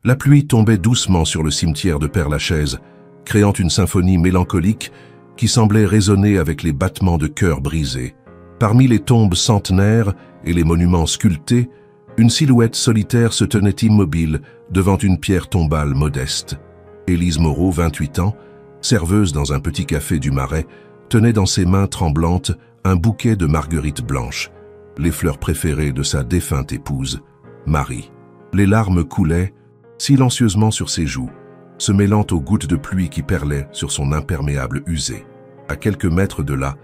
La pluie tombait doucement sur le cimetière de Père-Lachaise, créant une symphonie mélancolique qui semblait résonner avec les battements de cœur brisés. Parmi les tombes centenaires et les monuments sculptés, une silhouette solitaire se tenait immobile devant une pierre tombale modeste. Élise Moreau, 28 ans, serveuse dans un petit café du Marais, tenait dans ses mains tremblantes un bouquet de marguerites blanches, les fleurs préférées de sa défunte épouse, Marie. Les larmes coulaient silencieusement sur ses joues, se mêlant aux gouttes de pluie qui perlaient sur son imperméable usé. À quelques mètres de là,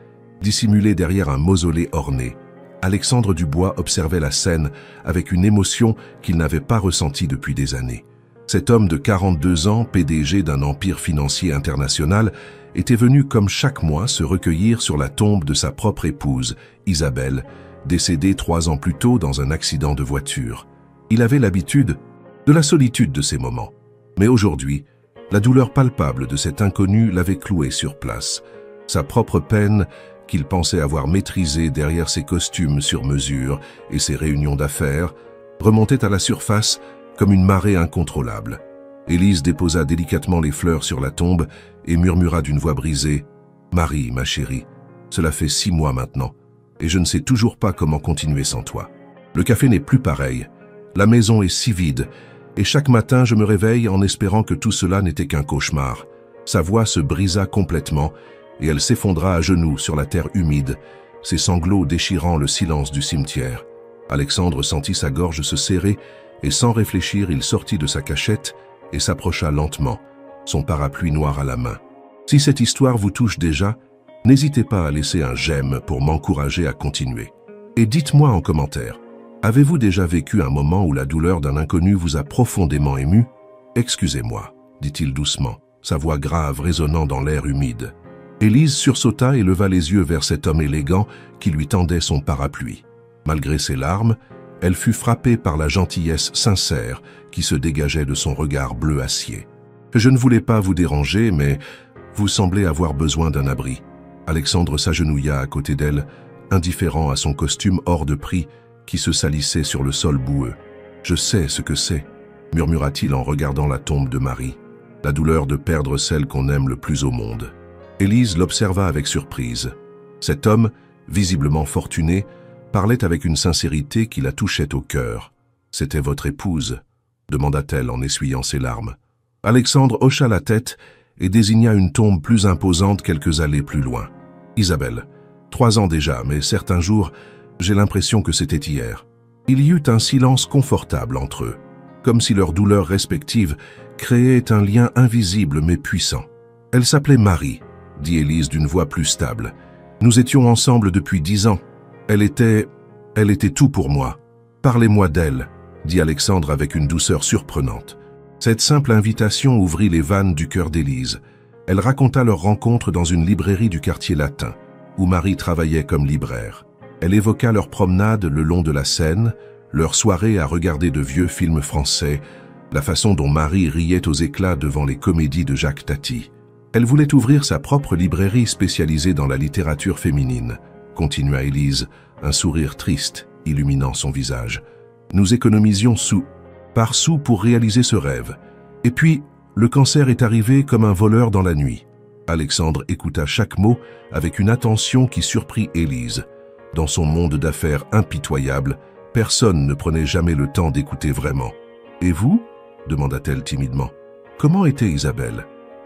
dissimulé derrière un mausolée orné, Alexandre Dubois observait la scène avec une émotion qu'il n'avait pas ressentie depuis des années. Cet homme de 42 ans, PDG d'un empire financier international, était venu comme chaque mois se recueillir sur la tombe de sa propre épouse, Isabelle, décédée 3 ans plus tôt dans un accident de voiture. Il avait l'habitude de la solitude de ces moments. Mais aujourd'hui, la douleur palpable de cet inconnu l'avait cloué sur place. Sa propre peine, qu'il pensait avoir maîtrisée derrière ses costumes sur mesure et ses réunions d'affaires, remontait à la surface comme une marée incontrôlable. Élise déposa délicatement les fleurs sur la tombe et murmura d'une voix brisée « Marie, ma chérie, cela fait 6 mois maintenant, et je ne sais toujours pas comment continuer sans toi. Le café n'est plus pareil, la maison est si vide, et chaque matin je me réveille en espérant que tout cela n'était qu'un cauchemar. » Sa voix se brisa complètement, et elle s'effondra à genoux sur la terre humide, ses sanglots déchirant le silence du cimetière. Alexandre sentit sa gorge se serrer, et sans réfléchir, il sortit de sa cachette et s'approcha lentement, son parapluie noir à la main. Si cette histoire vous touche déjà, n'hésitez pas à laisser un j'aime pour m'encourager à continuer. Et dites-moi en commentaire, avez-vous déjà vécu un moment où la douleur d'un inconnu vous a profondément ému? Excusez-moi, dit-il doucement, sa voix grave résonnant dans l'air humide. Élise sursauta et leva les yeux vers cet homme élégant qui lui tendait son parapluie. Malgré ses larmes, elle fut frappée par la gentillesse sincère qui se dégageait de son regard bleu acier. « Je ne voulais pas vous déranger, mais vous semblez avoir besoin d'un abri. » Alexandre s'agenouilla à côté d'elle, indifférent à son costume hors de prix qui se salissait sur le sol boueux. « Je sais ce que c'est, » murmura-t-il en regardant la tombe de Marie. La douleur de perdre celle qu'on aime le plus au monde. Élise l'observa avec surprise. Cet homme, visiblement fortuné, parlait avec une sincérité qui la touchait au cœur. « C'était votre épouse ?» demanda-t-elle en essuyant ses larmes. Alexandre hocha la tête et désigna une tombe plus imposante quelques allées plus loin. « Isabelle, 3 ans déjà, mais certains jours, j'ai l'impression que c'était hier. » Il y eut un silence confortable entre eux, comme si leurs douleurs respectives créaient un lien invisible mais puissant. « Elle s'appelait Marie, » dit Élise d'une voix plus stable. « Nous étions ensemble depuis 10 ans. Elle était tout pour moi. Parlez-moi d'elle, » dit Alexandre avec une douceur surprenante. Cette simple invitation ouvrit les vannes du cœur d'Élise. Elle raconta leur rencontre dans une librairie du quartier latin, où Marie travaillait comme libraire. Elle évoqua leur promenade le long de la Seine, leur soirée à regarder de vieux films français, la façon dont Marie riait aux éclats devant les comédies de Jacques Tati. Elle voulait ouvrir sa propre librairie spécialisée dans la littérature féminine, continua Élise, un sourire triste illuminant son visage. Nous économisions sous par sous pour réaliser ce rêve. Et puis, le cancer est arrivé comme un voleur dans la nuit. Alexandre écouta chaque mot avec une attention qui surprit Élise. Dans son monde d'affaires impitoyable, personne ne prenait jamais le temps d'écouter vraiment. « Et vous ?» demanda-t-elle timidement. « Comment était Isabelle ?»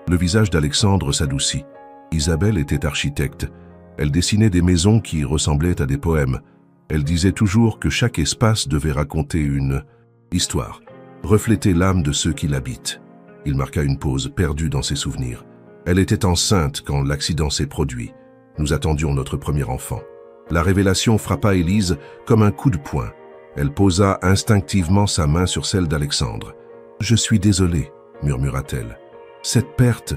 Le visage d'Alexandre s'adoucit. Isabelle était architecte. Elle dessinait des maisons qui ressemblaient à des poèmes. Elle disait toujours que chaque espace devait raconter une histoire, refléter l'âme de ceux qui l'habitent. Il marqua une pause, perdue dans ses souvenirs. Elle était enceinte quand l'accident s'est produit. Nous attendions notre premier enfant. La révélation frappa Élise comme un coup de poing. Elle posa instinctivement sa main sur celle d'Alexandre. « Je suis désolée, » murmura-t-elle. « Cette perte,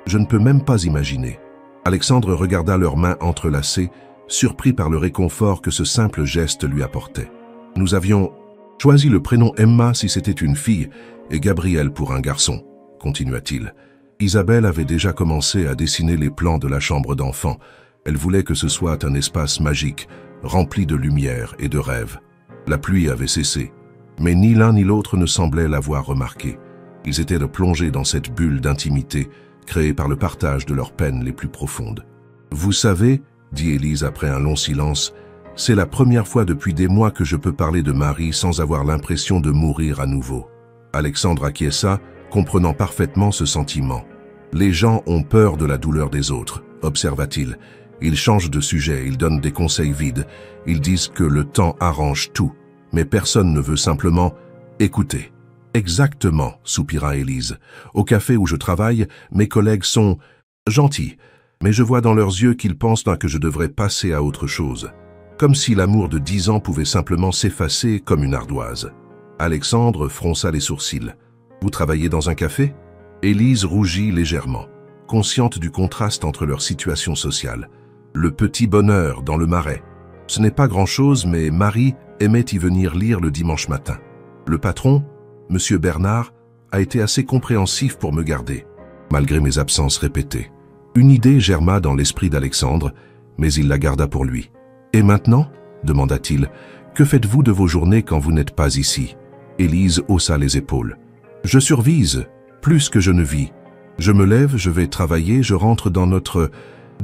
je ne peux même pas imaginer. » Alexandre regarda leurs mains entrelacées, surpris par le réconfort que ce simple geste lui apportait. « Nous avions choisi le prénom Emma si c'était une fille et Gabriel pour un garçon, » continua-t-il. Isabelle avait déjà commencé à dessiner les plans de la chambre d'enfant. Elle voulait que ce soit un espace magique, rempli de lumière et de rêves. La pluie avait cessé. Mais ni l'un ni l'autre ne semblaient l'avoir remarqué. Ils étaient plongés dans cette bulle d'intimité créée par le partage de leurs peines les plus profondes. « Vous savez, dit Élise après un long silence, c'est la première fois depuis des mois que je peux parler de Marie sans avoir l'impression de mourir à nouveau. » Alexandre acquiesça, comprenant parfaitement ce sentiment. « Les gens ont peur de la douleur des autres, observa-t-il. Ils changent de sujet, ils donnent des conseils vides, ils disent que le temps arrange tout, mais personne ne veut simplement écouter. » « Exactement, soupira Élise. Au café où je travaille, mes collègues sont gentils, mais je vois dans leurs yeux qu'ils pensent que je devrais passer à autre chose. Comme si l'amour de 10 ans pouvait simplement s'effacer comme une ardoise. Alexandre fronça les sourcils. « Vous travaillez dans un café ?» Élise rougit légèrement, consciente du contraste entre leur situation sociale. Le petit bonheur dans le Marais. Ce n'est pas grand-chose, mais Marie aimait y venir lire le dimanche matin. Le patron, Monsieur Bernard, a été assez compréhensif pour me garder, malgré mes absences répétées. Une idée germa dans l'esprit d'Alexandre, mais il la garda pour lui. « Et maintenant ?» demanda-t-il. « Que faites-vous de vos journées quand vous n'êtes pas ici ?» Élise haussa les épaules. « Je survise, plus que je ne vis. Je me lève, je vais travailler, je rentre dans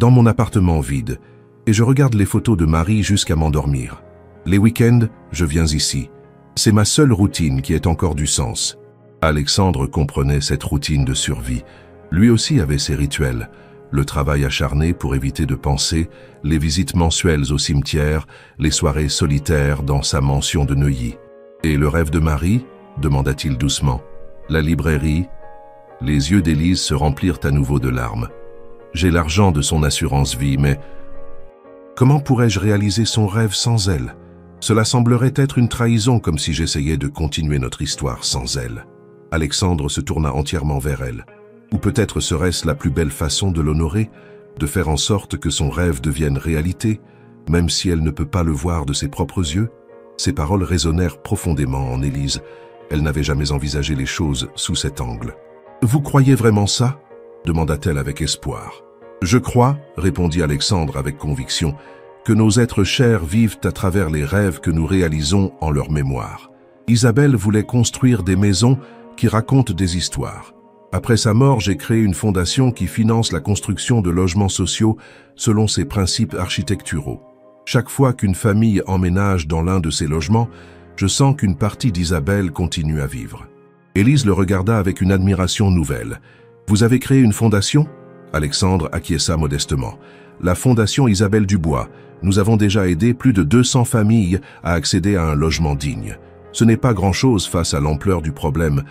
mon appartement vide, et je regarde les photos de Marie jusqu'à m'endormir. Les week-ends, je viens ici. C'est ma seule routine qui ait encore du sens. » Alexandre comprenait cette routine de survie. Lui aussi avait ses rituels. Le travail acharné pour éviter de penser, les visites mensuelles au cimetière, les soirées solitaires dans sa mansion de Neuilly. « Et le rêve de Marie ?» demanda-t-il doucement. « La librairie ?» Les yeux d'Élise se remplirent à nouveau de larmes. « J'ai l'argent de son assurance vie, mais comment pourrais-je réaliser son rêve sans elle ? Cela semblerait être une trahison, comme si j'essayais de continuer notre histoire sans elle. » Alexandre se tourna entièrement vers elle. Ou peut-être serait-ce la plus belle façon de l'honorer, de faire en sorte que son rêve devienne réalité, même si elle ne peut pas le voir de ses propres yeux. Ces paroles résonnèrent profondément en Élise. Elle n'avait jamais envisagé les choses sous cet angle. « Vous croyez vraiment ça ?» demanda-t-elle avec espoir. « Je crois, » répondit Alexandre avec conviction, que nos êtres chers vivent à travers les rêves que nous réalisons en leur mémoire. Isabelle voulait construire des maisons qui racontent des histoires. Après sa mort, j'ai créé une fondation qui finance la construction de logements sociaux selon ses principes architecturaux. Chaque fois qu'une famille emménage dans l'un de ces logements, je sens qu'une partie d'Isabelle continue à vivre. » Élise le regarda avec une admiration nouvelle. « Vous avez créé une fondation ?» Alexandre acquiesça modestement. « La fondation Isabelle Dubois. Nous avons déjà aidé plus de 200 familles à accéder à un logement digne. Ce n'est pas grand-chose face à l'ampleur du problème,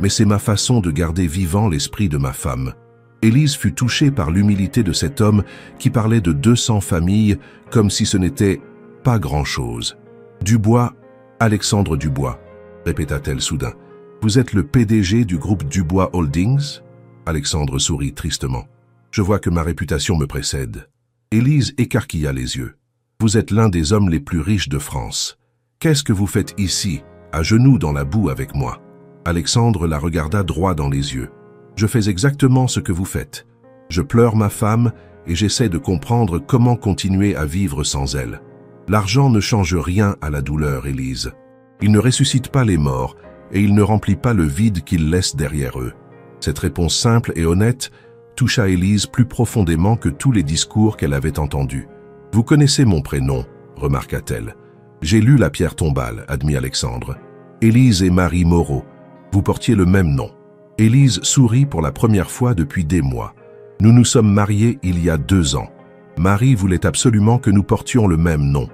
mais c'est ma façon de garder vivant l'esprit de ma femme. » Élise fut touchée par l'humilité de cet homme qui parlait de 200 familles comme si ce n'était pas grand-chose. « Dubois, Alexandre Dubois, » répéta-t-elle soudain. « Vous êtes le PDG du groupe Dubois Holdings ?» Alexandre sourit tristement. « Je vois que ma réputation me précède. » Élise écarquilla les yeux. « Vous êtes l'un des hommes les plus riches de France. Qu'est-ce que vous faites ici, à genoux dans la boue avec moi ?» Alexandre la regarda droit dans les yeux. « Je fais exactement ce que vous faites. Je pleure ma femme et j'essaie de comprendre comment continuer à vivre sans elle. L'argent ne change rien à la douleur, Élise. Il ne ressuscite pas les morts et il ne remplit pas le vide qu'ils laissent derrière eux. » Cette réponse simple et honnête toucha Élise plus profondément que tous les discours qu'elle avait entendus. « Vous connaissez mon prénom, » remarqua-t-elle. « J'ai lu la pierre tombale, » admit Alexandre. « Élise et Marie Moreau. Vous portiez le même nom. » Élise sourit pour la première fois depuis des mois. « Nous nous sommes mariés il y a 2 ans. Marie voulait absolument que nous portions le même nom.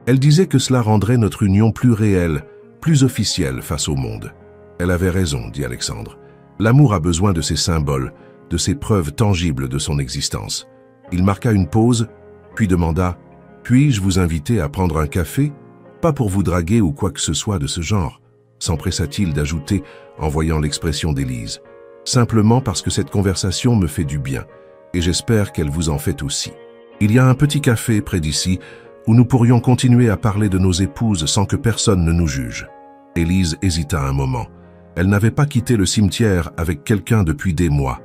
Elle disait que cela rendrait notre union plus réelle, plus officielle face au monde. » Elle avait raison, dit Alexandre. L'amour a besoin de ces symboles, de ces preuves tangibles de son existence. Il marqua une pause, puis demanda « Puis-je vous inviter à prendre un café ? Pas pour vous draguer ou quoi que ce soit de ce genre. » S'empressa-t-il d'ajouter en voyant l'expression d'Élise. « Simplement parce que cette conversation me fait du bien, et j'espère qu'elle vous en fait aussi. Il y a un petit café près d'ici où nous pourrions continuer à parler de nos épouses sans que personne ne nous juge. » Élise hésita un moment. Elle n'avait pas quitté le cimetière avec quelqu'un depuis des mois,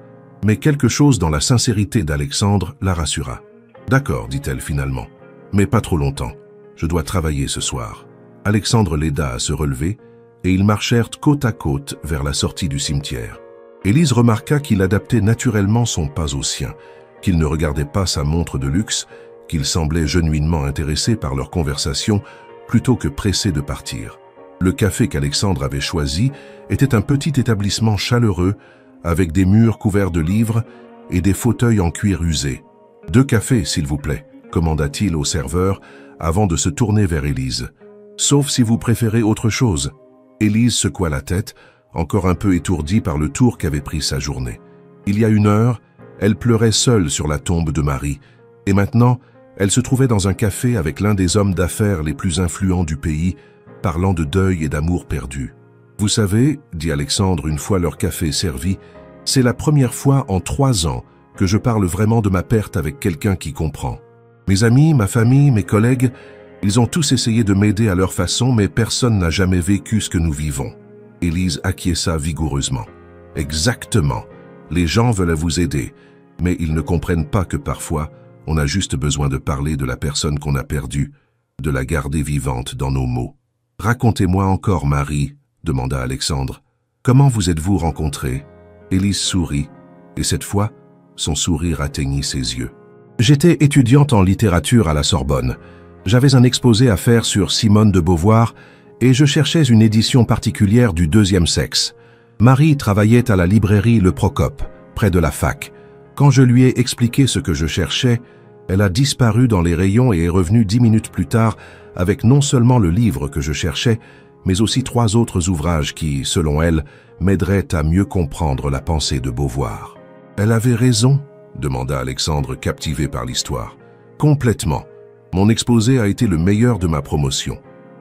mais quelque chose dans la sincérité d'Alexandre la rassura. « D'accord, dit-elle finalement, mais pas trop longtemps. Je dois travailler ce soir. » Alexandre l'aida à se relever, et ils marchèrent côte à côte vers la sortie du cimetière. Élise remarqua qu'il adaptait naturellement son pas au sien, qu'il ne regardait pas sa montre de luxe, qu'il semblait genuinement intéressé par leur conversation plutôt que pressé de partir. Le café qu'Alexandre avait choisi était un petit établissement chaleureux avec des murs couverts de livres et des fauteuils en cuir usé. « 2 cafés, s'il vous plaît », commanda-t-il au serveur avant de se tourner vers Élise. « Sauf si vous préférez autre chose. » Élise secoua la tête, encore un peu étourdie par le tour qu'avait pris sa journée. Il y a 1 heure, elle pleurait seule sur la tombe de Marie, et maintenant, elle se trouvait dans un café avec l'un des hommes d'affaires les plus influents du pays, parlant de deuil et d'amour perdu. « Vous savez, dit Alexandre une fois leur café servi, c'est la première fois en 3 ans que je parle vraiment de ma perte avec quelqu'un qui comprend. Mes amis, ma famille, mes collègues, ils ont tous essayé de m'aider à leur façon, mais personne n'a jamais vécu ce que nous vivons. » Élise acquiesça vigoureusement. « Exactement. Les gens veulent vous aider, mais ils ne comprennent pas que parfois, on a juste besoin de parler de la personne qu'on a perdue, de la garder vivante dans nos mots. »« Racontez-moi encore, Marie, » demanda Alexandre. « Comment vous êtes-vous rencontrés ?» Élise sourit, et cette fois, son sourire atteignit ses yeux. « J'étais étudiante en littérature à la Sorbonne. J'avais un exposé à faire sur Simone de Beauvoir et je cherchais une édition particulière du 2e sexe. Marie travaillait à la librairie Le Procope, près de la fac. Quand je lui ai expliqué ce que je cherchais, elle a disparu dans les rayons et est revenue 10 minutes plus tard avec non seulement le livre que je cherchais, mais aussi 3 autres ouvrages qui, selon elle, m'aideraient à mieux comprendre la pensée de Beauvoir. »« Elle avait raison ?» demanda Alexandre, captivé par l'histoire. « Complètement. Mon exposé a été le meilleur de ma promotion.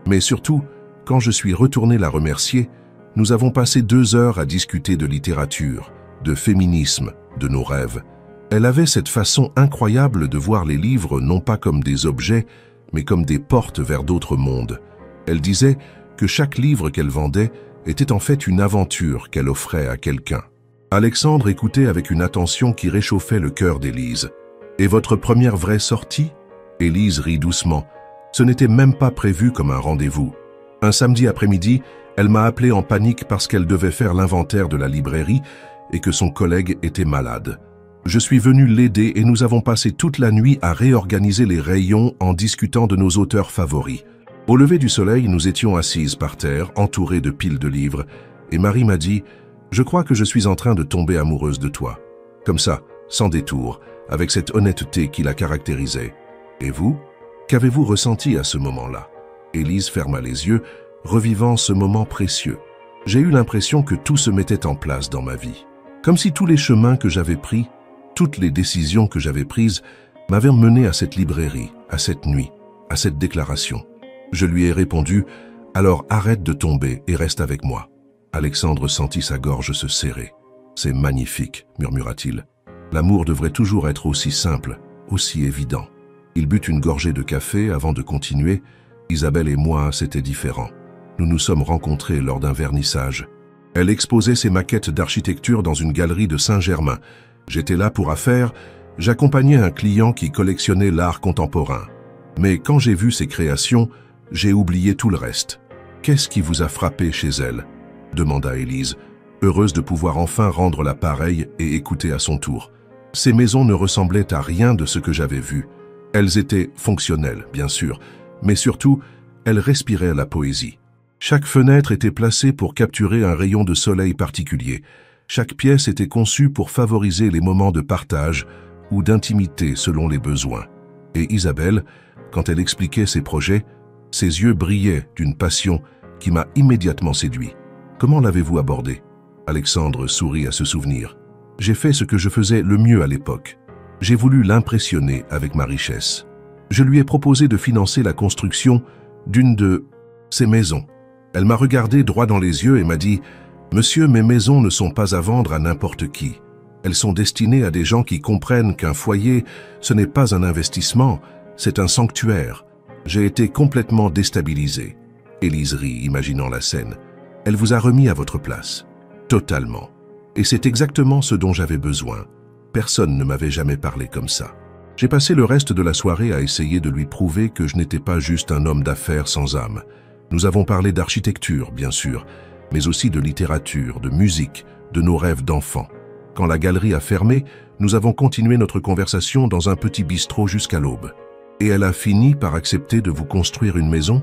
Mais surtout, quand je suis retourné la remercier, nous avons passé 2 heures à discuter de littérature, de féminisme, de nos rêves. Elle avait cette façon incroyable de voir les livres non pas comme des objets, mais comme des portes vers d'autres mondes. Elle disait que chaque livre qu'elle vendait était en fait une aventure qu'elle offrait à quelqu'un. » Alexandre écoutait avec une attention qui réchauffait le cœur d'Élise. « Et votre première vraie sortie ?» Élise rit doucement. Ce n'était même pas prévu comme un rendez-vous. Un samedi après-midi, elle m'a appelé en panique parce qu'elle devait faire l'inventaire de la librairie et que son collègue était malade. Je suis venu l'aider et nous avons passé toute la nuit à réorganiser les rayons en discutant de nos auteurs favoris. Au lever du soleil, nous étions assises par terre, entourées de piles de livres, et Marie m'a dit « Je crois que je suis en train de tomber amoureuse de toi. » Comme ça, sans détour, avec cette honnêteté qui la caractérisait. « Et vous ? Qu'avez-vous ressenti à ce moment-là » Élise ferma les yeux, revivant ce moment précieux. J'ai eu l'impression que tout se mettait en place dans ma vie. Comme si tous les chemins que j'avais pris, toutes les décisions que j'avais prises, m'avaient mené à cette librairie, à cette nuit, à cette déclaration. Je lui ai répondu « Alors arrête de tomber et reste avec moi. » Alexandre sentit sa gorge se serrer. « C'est magnifique, murmura-t-il. L'amour devrait toujours être aussi simple, aussi évident. » Il but une gorgée de café avant de continuer. Isabelle et moi, c'était différent. Nous nous sommes rencontrés lors d'un vernissage. Elle exposait ses maquettes d'architecture dans une galerie de Saint-Germain. J'étais là pour affaire, j'accompagnais un client qui collectionnait l'art contemporain. Mais quand j'ai vu ses créations, j'ai oublié tout le reste. « Qu'est-ce qui vous a frappé chez elle ?» demanda Élise, heureuse de pouvoir enfin rendre la pareille et écouter à son tour. Ces maisons ne ressemblaient à rien de ce que j'avais vu. Elles étaient fonctionnelles, bien sûr, mais surtout, elles respiraient la poésie. Chaque fenêtre était placée pour capturer un rayon de soleil particulier. Chaque pièce était conçue pour favoriser les moments de partage ou d'intimité selon les besoins. Et Isabelle, quand elle expliquait ses projets, ses yeux brillaient d'une passion qui m'a immédiatement séduit. « Comment l'avez-vous abordé ?» Alexandre sourit à ce souvenir. « J'ai fait ce que je faisais le mieux à l'époque. J'ai voulu l'impressionner avec ma richesse. Je lui ai proposé de financer la construction d'une de ses maisons. Elle m'a regardé droit dans les yeux et m'a dit « Monsieur, mes maisons ne sont pas à vendre à n'importe qui. Elles sont destinées à des gens qui comprennent qu'un foyer, ce n'est pas un investissement, c'est un sanctuaire. » J'ai été complètement déstabilisé. Élise rit, imaginant la scène. « Elle vous a remis à votre place. » Totalement. Et c'est exactement ce dont j'avais besoin. Personne ne m'avait jamais parlé comme ça. J'ai passé le reste de la soirée à essayer de lui prouver que je n'étais pas juste un homme d'affaires sans âme, Nous avons parlé d'architecture, bien sûr, mais aussi de littérature, de musique, de nos rêves d'enfants. Quand la galerie a fermé, nous avons continué notre conversation dans un petit bistrot jusqu'à l'aube. « Et elle a fini par accepter de vous construire une maison ?»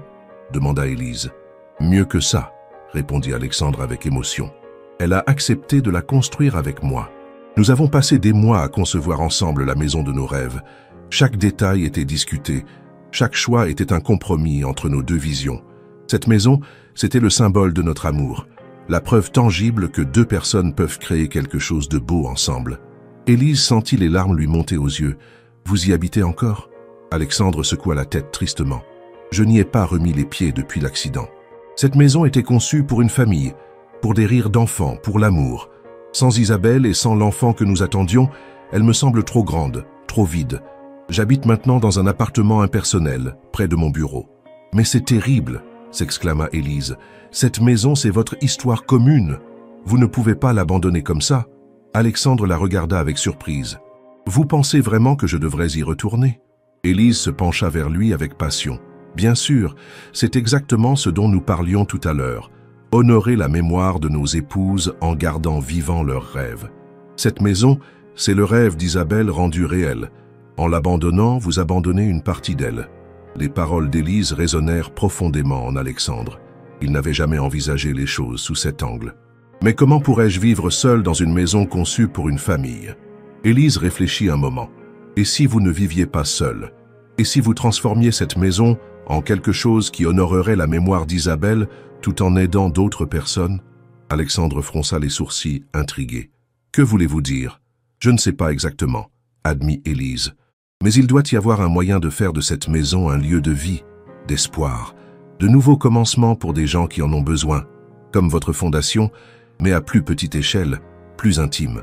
demanda Élise. « Mieux que ça, » répondit Alexandre avec émotion. « Elle a accepté de la construire avec moi. Nous avons passé des mois à concevoir ensemble la maison de nos rêves. Chaque détail était discuté, chaque choix était un compromis entre nos deux visions. Cette maison, c'était le symbole de notre amour, la preuve tangible que deux personnes peuvent créer quelque chose de beau ensemble. » Élise sentit les larmes lui monter aux yeux. « Vous y habitez encore ?» Alexandre secoua la tête tristement. « Je n'y ai pas remis les pieds depuis l'accident. Cette maison était conçue pour une famille, pour des rires d'enfants, pour l'amour. Sans Isabelle et sans l'enfant que nous attendions, elle me semble trop grande, trop vide. J'habite maintenant dans un appartement impersonnel, près de mon bureau. »« Mais c'est terrible !» s'exclama Élise. « Cette maison, c'est votre histoire commune. Vous ne pouvez pas l'abandonner comme ça. » Alexandre la regarda avec surprise. « Vous pensez vraiment que je devrais y retourner ?» Élise se pencha vers lui avec passion. « Bien sûr, c'est exactement ce dont nous parlions tout à l'heure. Honorer la mémoire de nos épouses en gardant vivant leurs rêves. Cette maison, c'est le rêve d'Isabelle rendu réel. En l'abandonnant, vous abandonnez une partie d'elle. » Les paroles d'Élise résonnèrent profondément en Alexandre. Il n'avait jamais envisagé les choses sous cet angle. « Mais comment pourrais-je vivre seul dans une maison conçue pour une famille ?» Élise réfléchit un moment. « Et si vous ne viviez pas seul? Et si vous transformiez cette maison en quelque chose qui honorerait la mémoire d'Isabelle tout en aidant d'autres personnes ?» Alexandre fronça les sourcils, intrigué. « Que voulez-vous dire ?»« Je ne sais pas exactement, » admit Élise. « Mais il doit y avoir un moyen de faire de cette maison un lieu de vie, d'espoir, de nouveaux commencements pour des gens qui en ont besoin, comme votre fondation, mais à plus petite échelle, plus intime. »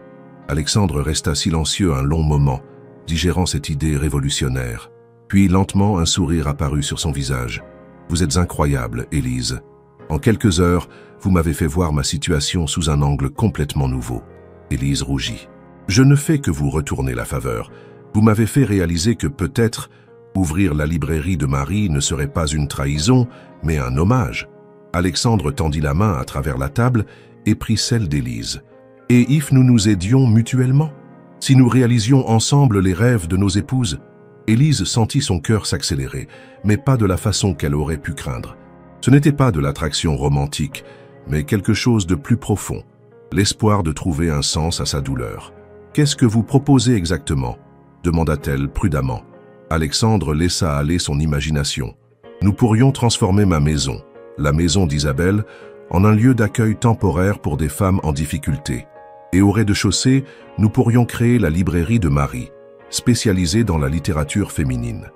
Alexandre resta silencieux un long moment, digérant cette idée révolutionnaire. Puis lentement un sourire apparut sur son visage. « Vous êtes incroyable, Élise. En quelques heures, vous m'avez fait voir ma situation sous un angle complètement nouveau. » Élise rougit. « Je ne fais que vous retourner la faveur. Vous m'avez fait réaliser que peut-être ouvrir la librairie de Marie ne serait pas une trahison, mais un hommage. » Alexandre tendit la main à travers la table et prit celle d'Élise. « Et if nous nous aidions mutuellement? Si nous réalisions ensemble les rêves de nos épouses ?» Élise sentit son cœur s'accélérer, mais pas de la façon qu'elle aurait pu craindre. Ce n'était pas de l'attraction romantique, mais quelque chose de plus profond, l'espoir de trouver un sens à sa douleur. « Qu'est-ce que vous proposez exactement ?» demanda-t-elle prudemment. Alexandre laissa aller son imagination. « Nous pourrions transformer ma maison, la maison d'Isabelle, en un lieu d'accueil temporaire pour des femmes en difficulté. Et au rez-de-chaussée, nous pourrions créer la librairie de Marie, spécialisée dans la littérature féminine.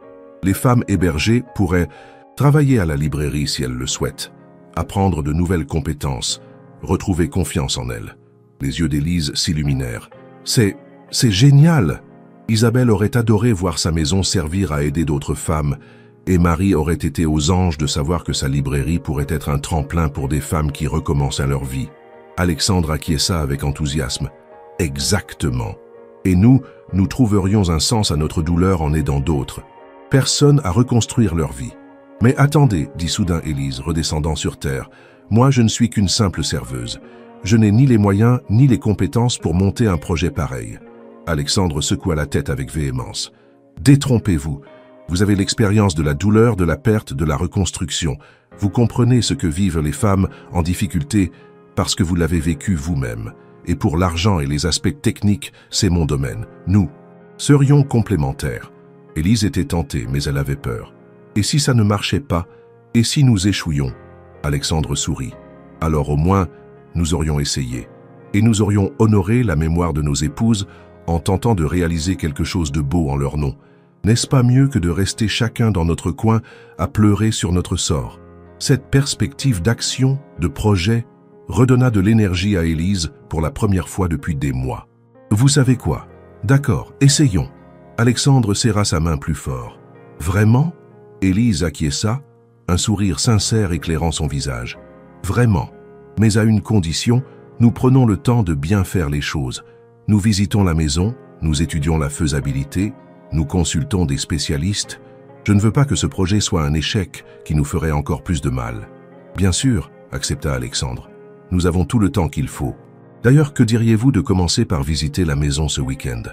Les femmes hébergées pourraient travailler à la librairie si elles le souhaitent, apprendre de nouvelles compétences, retrouver confiance en elles. » Les yeux d'Élise s'illuminèrent. « C'est génial !» Isabelle aurait adoré voir sa maison servir à aider d'autres femmes, et Marie aurait été aux anges de savoir que sa librairie pourrait être un tremplin pour des femmes qui recommencent à leur vie. Alexandre acquiesça avec enthousiasme. « Exactement. Et nous trouverions un sens à notre douleur en aidant d'autres. Personne à reconstruire leur vie. » « Mais attendez, dit soudain Élise, redescendant sur terre. Moi, je ne suis qu'une simple serveuse. Je n'ai ni les moyens ni les compétences pour monter un projet pareil. » Alexandre secoua la tête avec véhémence. « Détrompez-vous. Vous avez l'expérience de la douleur, de la perte, de la reconstruction. Vous comprenez ce que vivent les femmes en difficulté parce que vous l'avez vécu vous-même. Et pour l'argent et les aspects techniques, c'est mon domaine. Nous serions complémentaires. » Élise était tentée, mais elle avait peur. « Et si ça ne marchait pas? Et si nous échouions ?» Alexandre sourit. « Alors au moins, nous aurions essayé. Et nous aurions honoré la mémoire de nos épouses en tentant de réaliser quelque chose de beau en leur nom. N'est-ce pas mieux que de rester chacun dans notre coin à pleurer sur notre sort ?» Cette perspective d'action, de projet, redonna de l'énergie à Élise pour la première fois depuis des mois. « Vous savez quoi? D'accord, essayons. » Alexandre serra sa main plus fort. « Vraiment ?» Élise acquiesça, un sourire sincère éclairant son visage. « Vraiment, mais à une condition, nous prenons le temps de bien faire les choses. Nous visitons la maison, nous étudions la faisabilité, nous consultons des spécialistes. Je ne veux pas que ce projet soit un échec qui nous ferait encore plus de mal. » Bien sûr, accepta Alexandre. Nous avons tout le temps qu'il faut. D'ailleurs, que diriez-vous de commencer par visiter la maison ce week-end?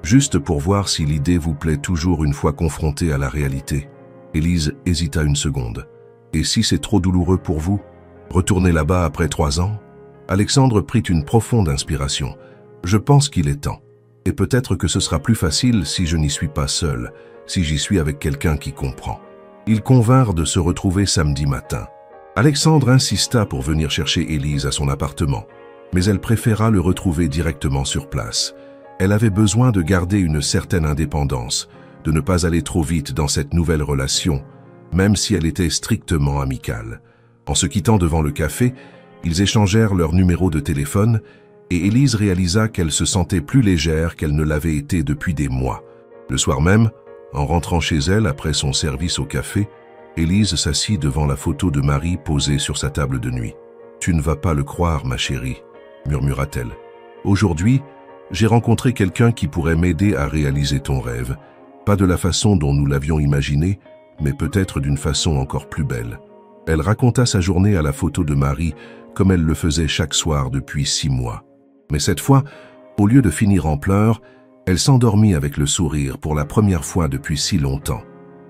Juste pour voir si l'idée vous plaît toujours une fois confrontée à la réalité. Élise hésita une seconde. Et si c'est trop douloureux pour vous? Retourner là-bas après 3 ans? Alexandre prit une profonde inspiration. Je pense qu'il est temps. Et peut-être que ce sera plus facile si je n'y suis pas seul, si j'y suis avec quelqu'un qui comprend. Ils convinrent de se retrouver samedi matin. Alexandre insista pour venir chercher Élise à son appartement, mais elle préféra le retrouver directement sur place. Elle avait besoin de garder une certaine indépendance, de ne pas aller trop vite dans cette nouvelle relation, même si elle était strictement amicale. En se quittant devant le café, ils échangèrent leurs numéros de téléphone et Élise réalisa qu'elle se sentait plus légère qu'elle ne l'avait été depuis des mois. Le soir même, en rentrant chez elle après son service au café, Élise s'assit devant la photo de Marie posée sur sa table de nuit. « Tu ne vas pas le croire, ma chérie, » murmura-t-elle. « Aujourd'hui, j'ai rencontré quelqu'un qui pourrait m'aider à réaliser ton rêve. Pas de la façon dont nous l'avions imaginé, mais peut-être d'une façon encore plus belle. » Elle raconta sa journée à la photo de Marie, comme elle le faisait chaque soir depuis 6 mois. Mais cette fois, au lieu de finir en pleurs, elle s'endormit avec le sourire pour la première fois depuis si longtemps.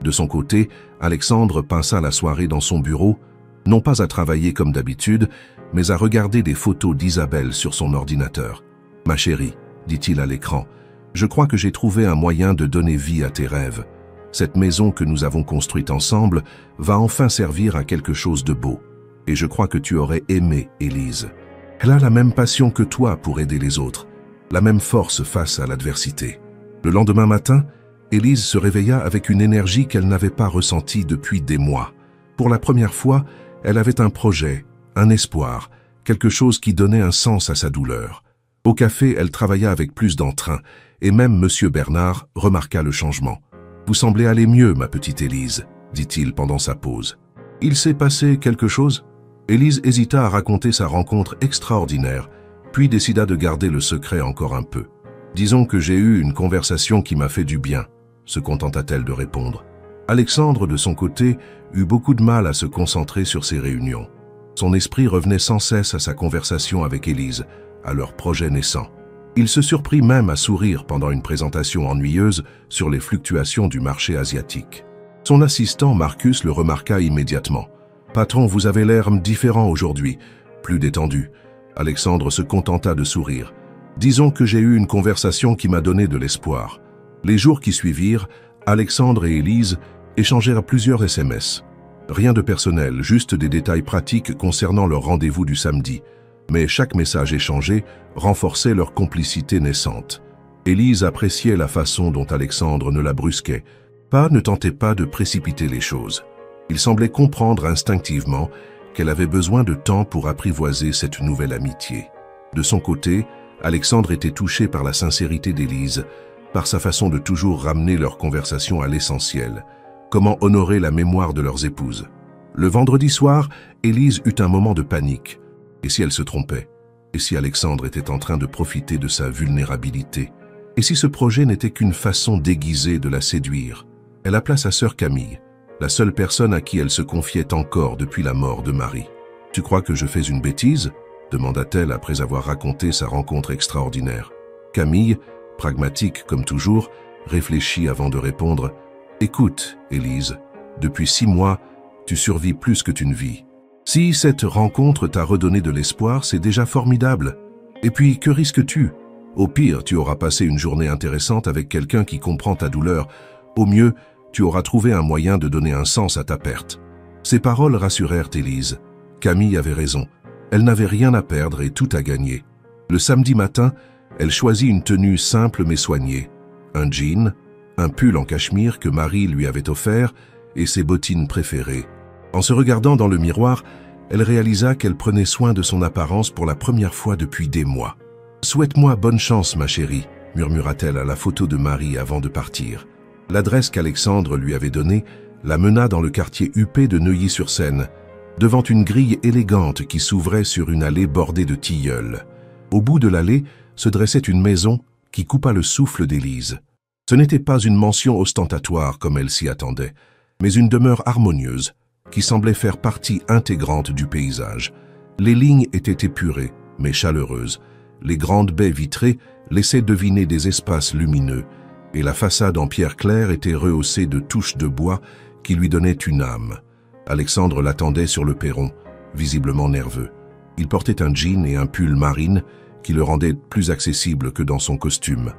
De son côté, Alexandre passa la soirée dans son bureau, non pas à travailler comme d'habitude, mais à regarder des photos d'Isabelle sur son ordinateur. « Ma chérie, dit-il à l'écran, je crois que j'ai trouvé un moyen de donner vie à tes rêves. Cette maison que nous avons construite ensemble va enfin servir à quelque chose de beau. Et je crois que tu aurais aimé Élise. Elle a la même passion que toi pour aider les autres, la même force face à l'adversité. » Le lendemain matin, Élise se réveilla avec une énergie qu'elle n'avait pas ressentie depuis des mois. Pour la première fois, elle avait un projet, un espoir, quelque chose qui donnait un sens à sa douleur. Au café, elle travailla avec plus d'entrain, et même M. Bernard remarqua le changement. « Vous semblez aller mieux, ma petite Élise, » dit-il pendant sa pause. « Il s'est passé quelque chose ?» Élise hésita à raconter sa rencontre extraordinaire, puis décida de garder le secret encore un peu. « Disons que j'ai eu une conversation qui m'a fait du bien », se contenta-t-elle de répondre. Alexandre, de son côté, eut beaucoup de mal à se concentrer sur ses réunions. Son esprit revenait sans cesse à sa conversation avec Élise, à leur projet naissant. Il se surprit même à sourire pendant une présentation ennuyeuse sur les fluctuations du marché asiatique. Son assistant Marcus le remarqua immédiatement. « Patron, vous avez l'air différent aujourd'hui, plus détendu. » Alexandre se contenta de sourire. « Disons que j'ai eu une conversation qui m'a donné de l'espoir. » Les jours qui suivirent, Alexandre et Élise échangèrent plusieurs SMS. Rien de personnel, juste des détails pratiques concernant leur rendez-vous du samedi. Mais chaque message échangé renforçait leur complicité naissante. Élise appréciait la façon dont Alexandre ne la brusquait. Ne tentait pas de précipiter les choses. Il semblait comprendre instinctivement qu'elle avait besoin de temps pour apprivoiser cette nouvelle amitié. De son côté, Alexandre était touché par la sincérité d'Élise, par sa façon de toujours ramener leur conversation à l'essentiel. Comment honorer la mémoire de leurs épouses. Le vendredi soir, Élise eut un moment de panique. Et si elle se trompait? Et si Alexandre était en train de profiter de sa vulnérabilité? Et si ce projet n'était qu'une façon déguisée de la séduire? Elle appela sa sœur Camille, la seule personne à qui elle se confiait encore depuis la mort de Marie. « Tu crois que je fais une bêtise ?» demanda-t-elle après avoir raconté sa rencontre extraordinaire. Camille, pragmatique comme toujours, réfléchit avant de répondre « Écoute, Élise, depuis 6 mois, tu survis plus que tu ne vis. Si cette rencontre t'a redonné de l'espoir, c'est déjà formidable. Et puis, que risques-tu? Au pire, tu auras passé une journée intéressante avec quelqu'un qui comprend ta douleur. Au mieux, tu auras trouvé un moyen de donner un sens à ta perte. » Ces paroles rassurèrent Élise. Camille avait raison. Elle n'avait rien à perdre et tout à gagner. Le samedi matin, elle choisit une tenue simple mais soignée. Un jean, un pull en cachemire que Marie lui avait offert et ses bottines préférées. En se regardant dans le miroir, elle réalisa qu'elle prenait soin de son apparence pour la première fois depuis des mois. « Souhaite-moi bonne chance, ma chérie », murmura-t-elle à la photo de Marie avant de partir. L'adresse qu'Alexandre lui avait donnée la mena dans le quartier huppé de Neuilly-sur-Seine, devant une grille élégante qui s'ouvrait sur une allée bordée de tilleuls. Au bout de l'allée se dressait une maison qui coupa le souffle d'Élise. Ce n'était pas une mansion ostentatoire comme elle s'y attendait, mais une demeure harmonieuse, qui semblait faire partie intégrante du paysage. Les lignes étaient épurées, mais chaleureuses. Les grandes baies vitrées laissaient deviner des espaces lumineux, et la façade en pierre claire était rehaussée de touches de bois qui lui donnaient une âme. Alexandre l'attendait sur le perron, visiblement nerveux. Il portait un jean et un pull marine qui le rendaient plus accessible que dans son costume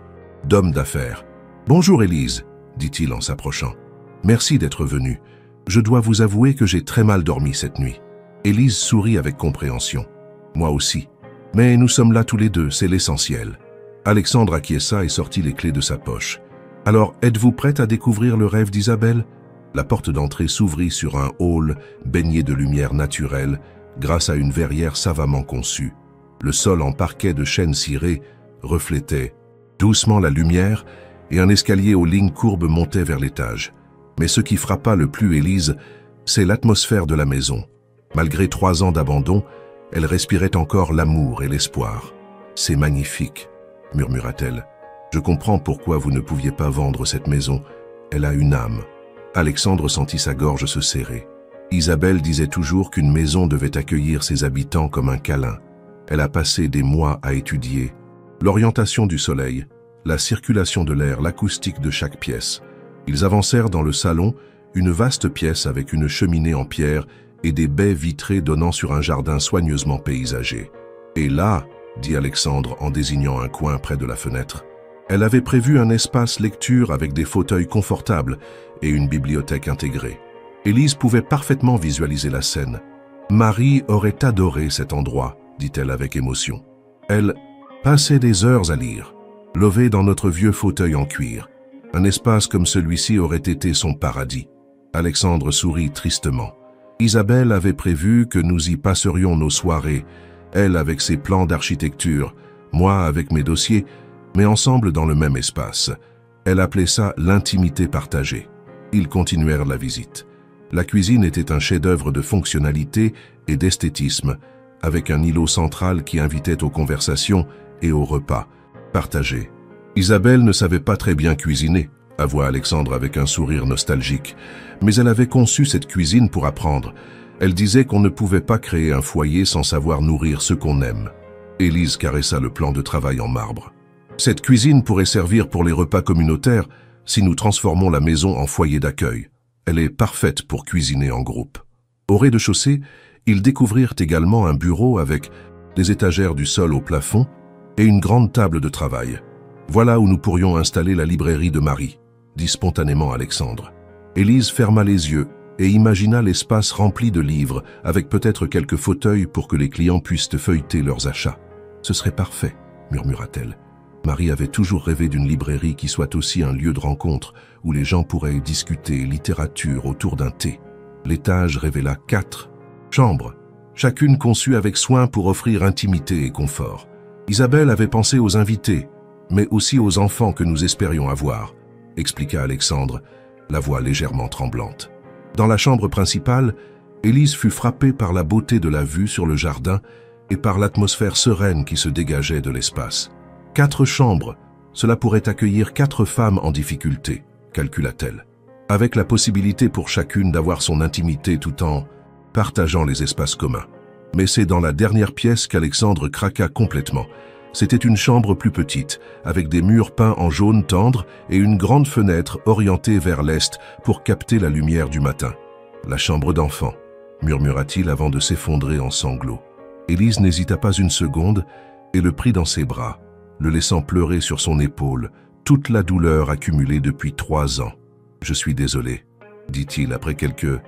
d'homme d'affaires. « Bonjour Élise », dit-il en s'approchant. « Merci d'être venue. Je dois vous avouer que j'ai très mal dormi cette nuit. » Élise sourit avec compréhension. « Moi aussi. Mais nous sommes là tous les deux, c'est l'essentiel. » Alexandre acquiesça et sortit les clés de sa poche. « Alors, êtes-vous prête à découvrir le rêve d'Isabelle ?» La porte d'entrée s'ouvrit sur un hall baigné de lumière naturelle grâce à une verrière savamment conçue. Le sol en parquet de chêne ciré reflétait doucement la lumière et un escalier aux lignes courbes montait vers l'étage. Mais ce qui frappa le plus Élise, c'est l'atmosphère de la maison. Malgré 3 ans d'abandon, elle respirait encore l'amour et l'espoir. « C'est magnifique », murmura-t-elle. « Je comprends pourquoi vous ne pouviez pas vendre cette maison. Elle a une âme. » Alexandre sentit sa gorge se serrer. Isabelle disait toujours qu'une maison devait accueillir ses habitants comme un câlin. Elle a passé des mois à étudier l'orientation du soleil, la circulation de l'air, l'acoustique de chaque pièce. Ils avancèrent dans le salon, une vaste pièce avec une cheminée en pierre et des baies vitrées donnant sur un jardin soigneusement paysagé. « Et là, » dit Alexandre en désignant un coin près de la fenêtre, elle avait prévu un espace lecture avec des fauteuils confortables et une bibliothèque intégrée. Élise pouvait parfaitement visualiser la scène. « Marie aurait adoré cet endroit », dit-elle avec émotion. Elle passait des heures à lire, levée dans notre vieux fauteuil en cuir. Un espace comme celui-ci aurait été son paradis. Alexandre sourit tristement. Isabelle avait prévu que nous y passerions nos soirées, elle avec ses plans d'architecture, moi avec mes dossiers, mais ensemble dans le même espace. Elle appelait ça l'intimité partagée. Ils continuèrent la visite. La cuisine était un chef-d'œuvre de fonctionnalité et d'esthétisme, avec un îlot central qui invitait aux conversations et aux repas partagés. Isabelle ne savait pas très bien cuisiner, avoua Alexandre avec un sourire nostalgique, mais elle avait conçu cette cuisine pour apprendre. Elle disait qu'on ne pouvait pas créer un foyer sans savoir nourrir ceux qu'on aime. Élise caressa le plan de travail en marbre. Cette cuisine pourrait servir pour les repas communautaires si nous transformons la maison en foyer d'accueil. Elle est parfaite pour cuisiner en groupe. Au rez-de-chaussée, ils découvrirent également un bureau avec des étagères du sol au plafond et une grande table de travail. Voilà où nous pourrions installer la librairie de Marie, dit spontanément Alexandre. Élise ferma les yeux et imagina l'espace rempli de livres, avec peut-être quelques fauteuils pour que les clients puissent feuilleter leurs achats. « Ce serait parfait », murmura-t-elle. Marie avait toujours rêvé d'une librairie qui soit aussi un lieu de rencontre, où les gens pourraient discuter littérature autour d'un thé. L'étage révéla 4 chambres, chacune conçue avec soin pour offrir intimité et confort. Isabelle avait pensé aux invités, mais aussi aux enfants que nous espérions avoir, expliqua Alexandre, la voix légèrement tremblante. Dans la chambre principale, Élise fut frappée par la beauté de la vue sur le jardin et par l'atmosphère sereine qui se dégageait de l'espace. 4 chambres, cela pourrait accueillir 4 femmes en difficulté, calcula-t-elle, avec la possibilité pour chacune d'avoir son intimité tout en partageant les espaces communs. Mais c'est dans la dernière pièce qu'Alexandre craqua complètement. C'était une chambre plus petite, avec des murs peints en jaune tendre et une grande fenêtre orientée vers l'est pour capter la lumière du matin. « La chambre d'enfant », murmura-t-il avant de s'effondrer en sanglots. Élise n'hésita pas une seconde et le prit dans ses bras, le laissant pleurer sur son épaule, toute la douleur accumulée depuis 3 ans. « Je suis désolé », dit-il après quelques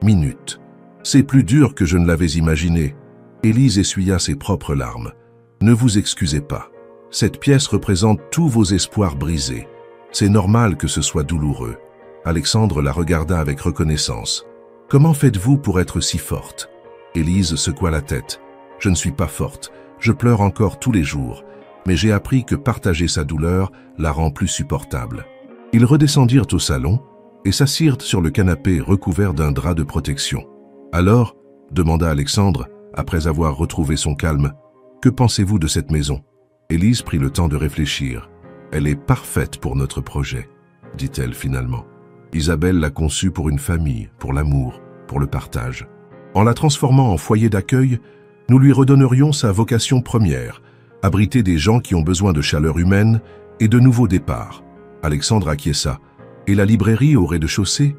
minutes. « C'est plus dur que je ne l'avais imaginé. » Élise essuya ses propres larmes. « Ne vous excusez pas. Cette pièce représente tous vos espoirs brisés. C'est normal que ce soit douloureux. » Alexandre la regarda avec reconnaissance. « Comment faites-vous pour être si forte ?» Élise secoua la tête. « Je ne suis pas forte. Je pleure encore tous les jours. Mais j'ai appris que partager sa douleur la rend plus supportable. » Ils redescendirent au salon et s'assirent sur le canapé recouvert d'un drap de protection. « Alors, » demanda Alexandre, après avoir retrouvé son calme, « que pensez-vous de cette maison ?» Élise prit le temps de réfléchir. « Elle est parfaite pour notre projet, » dit-elle finalement. Isabelle l'a conçue pour une famille, pour l'amour, pour le partage. En la transformant en foyer d'accueil, nous lui redonnerions sa vocation première, abriter des gens qui ont besoin de chaleur humaine et de nouveaux départs. Alexandre acquiesça. Et la librairie au rez-de-chaussée?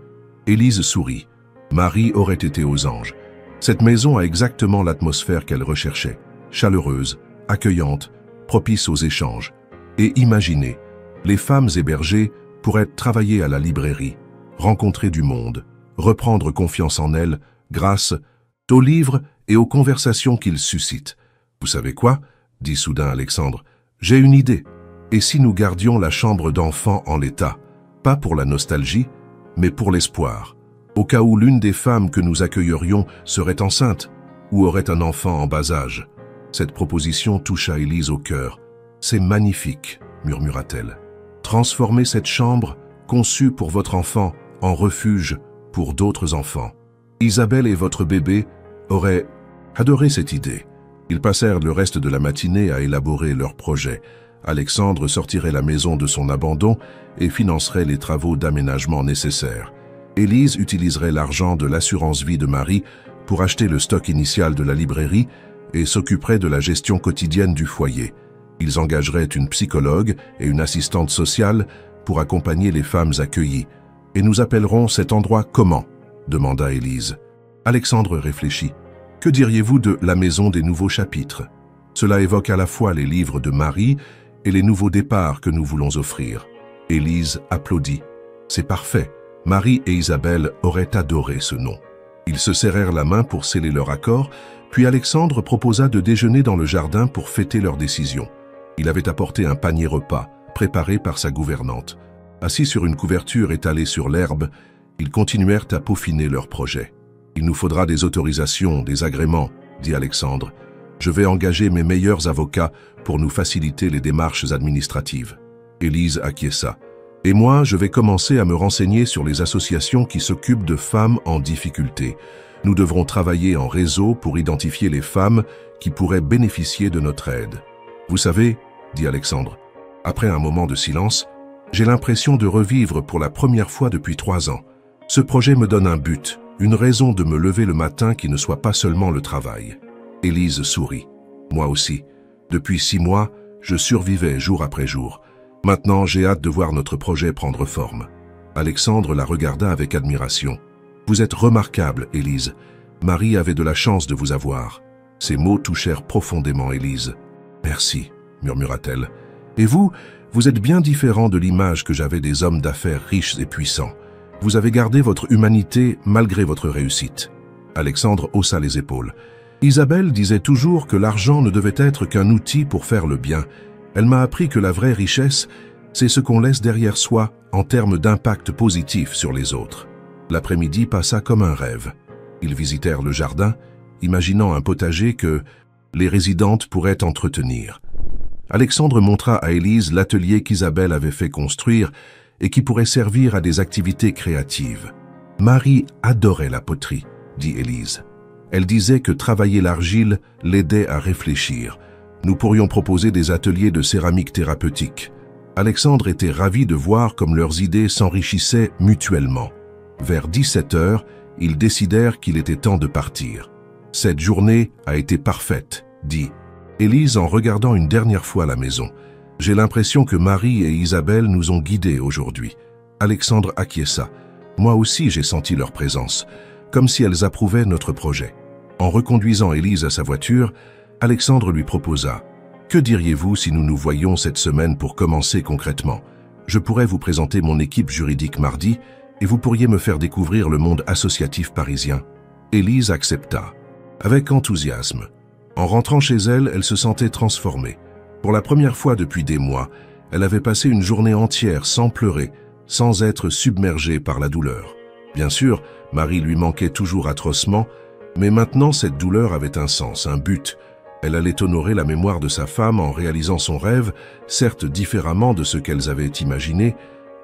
Élise sourit. Marie aurait été aux anges. Cette maison a exactement l'atmosphère qu'elle recherchait. Chaleureuse, accueillante, propice aux échanges. Et imaginez, les femmes hébergées pourraient travailler à la librairie, rencontrer du monde, reprendre confiance en elles grâce aux livres et aux conversations qu'ils suscitent. Vous savez quoi? Dit soudain Alexandre. J'ai une idée. Et si nous gardions la chambre d'enfant en l'état? Pas pour la nostalgie, mais pour l'espoir. Au cas où l'une des femmes que nous accueillerions serait enceinte ou aurait un enfant en bas âge. Cette proposition toucha Élise au cœur. C'est magnifique, murmura-t-elle. Transformer cette chambre, conçue pour votre enfant, en refuge pour d'autres enfants. Isabelle et votre bébé auraient adoré cette idée. Ils passèrent le reste de la matinée à élaborer leur projet. Alexandre sortirait la maison de son abandon et financerait les travaux d'aménagement nécessaires. Élise utiliserait l'argent de l'assurance vie de Marie pour acheter le stock initial de la librairie et s'occuperait de la gestion quotidienne du foyer. Ils engageraient une psychologue et une assistante sociale pour accompagner les femmes accueillies. « Et nous appellerons cet endroit comment ?» demanda Élise. Alexandre réfléchit. « Que diriez-vous de la maison des nouveaux chapitres? Cela évoque à la fois les livres de Marie et les nouveaux départs que nous voulons offrir. » Élise applaudit. « C'est parfait. Marie et Isabelle auraient adoré ce nom. » Ils se serrèrent la main pour sceller leur accord, puis Alexandre proposa de déjeuner dans le jardin pour fêter leur décision. Il avait apporté un panier repas, préparé par sa gouvernante. Assis sur une couverture étalée sur l'herbe, ils continuèrent à peaufiner leur projet. « Il nous faudra des autorisations, des agréments, » dit Alexandre. « Je vais engager mes meilleurs avocats pour nous faciliter les démarches administratives. » Élise acquiesça. « Et moi, je vais commencer à me renseigner sur les associations qui s'occupent de femmes en difficulté. Nous devrons travailler en réseau pour identifier les femmes qui pourraient bénéficier de notre aide. » « Vous savez, » dit Alexandre, après un moment de silence, « j'ai l'impression de revivre pour la première fois depuis 3 ans. Ce projet me donne un but, une raison de me lever le matin qui ne soit pas seulement le travail. » Élise sourit. « Moi aussi. Depuis 6 mois, je survivais jour après jour. Maintenant, j'ai hâte de voir notre projet prendre forme. » Alexandre la regarda avec admiration. « Vous êtes remarquable, Élise. Marie avait de la chance de vous avoir. » Ces mots touchèrent profondément Élise. « Merci, » murmura-t-elle. « Et vous, vous êtes bien différent de l'image que j'avais des hommes d'affaires riches et puissants. Vous avez gardé votre humanité malgré votre réussite. » Alexandre haussa les épaules. « Isabelle disait toujours que l'argent ne devait être qu'un outil pour faire le bien. Elle m'a appris que la vraie richesse, c'est ce qu'on laisse derrière soi en termes d'impact positif sur les autres. » L'après-midi passa comme un rêve. Ils visitèrent le jardin, imaginant un potager que les résidentes pourraient entretenir. Alexandre montra à Élise l'atelier qu'Isabelle avait fait construire et qui pourrait servir à des activités créatives. « Marie adorait la poterie, » dit Élise. Elle disait que travailler l'argile l'aidait à réfléchir. Nous pourrions proposer des ateliers de céramique thérapeutique. Alexandre était ravi de voir comme leurs idées s'enrichissaient mutuellement. Vers 17 heures, ils décidèrent qu'il était temps de partir. « Cette journée a été parfaite, » dit Élise en regardant une dernière fois la maison. « J'ai l'impression que Marie et Isabelle nous ont guidés aujourd'hui. » Alexandre acquiesça. « Moi aussi j'ai senti leur présence, comme si elles approuvaient notre projet. » En reconduisant Élise à sa voiture, Alexandre lui proposa « Que diriez-vous si nous nous voyions cette semaine pour commencer concrètement? Je pourrais vous présenter mon équipe juridique mardi et vous pourriez me faire découvrir le monde associatif parisien. » Élise accepta. Avec enthousiasme. En rentrant chez elle, elle se sentait transformée. Pour la première fois depuis des mois, elle avait passé une journée entière sans pleurer, sans être submergée par la douleur. Bien sûr, Marie lui manquait toujours atrocement, mais maintenant cette douleur avait un sens, un but. Elle allait honorer la mémoire de sa femme en réalisant son rêve, certes différemment de ce qu'elles avaient imaginé,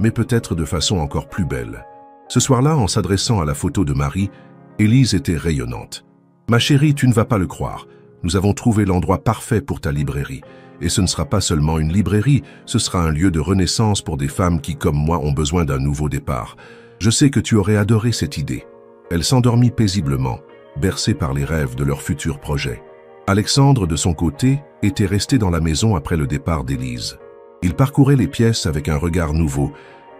mais peut-être de façon encore plus belle. Ce soir-là, en s'adressant à la photo de Marie, Élise était rayonnante. « Ma chérie, tu ne vas pas le croire. Nous avons trouvé l'endroit parfait pour ta librairie. Et ce ne sera pas seulement une librairie, ce sera un lieu de renaissance pour des femmes qui, comme moi, ont besoin d'un nouveau départ. Je sais que tu aurais adoré cette idée. » Elle s'endormit paisiblement, bercée par les rêves de leur futur projet. Alexandre, de son côté, était resté dans la maison après le départ d'Élise. Il parcourait les pièces avec un regard nouveau,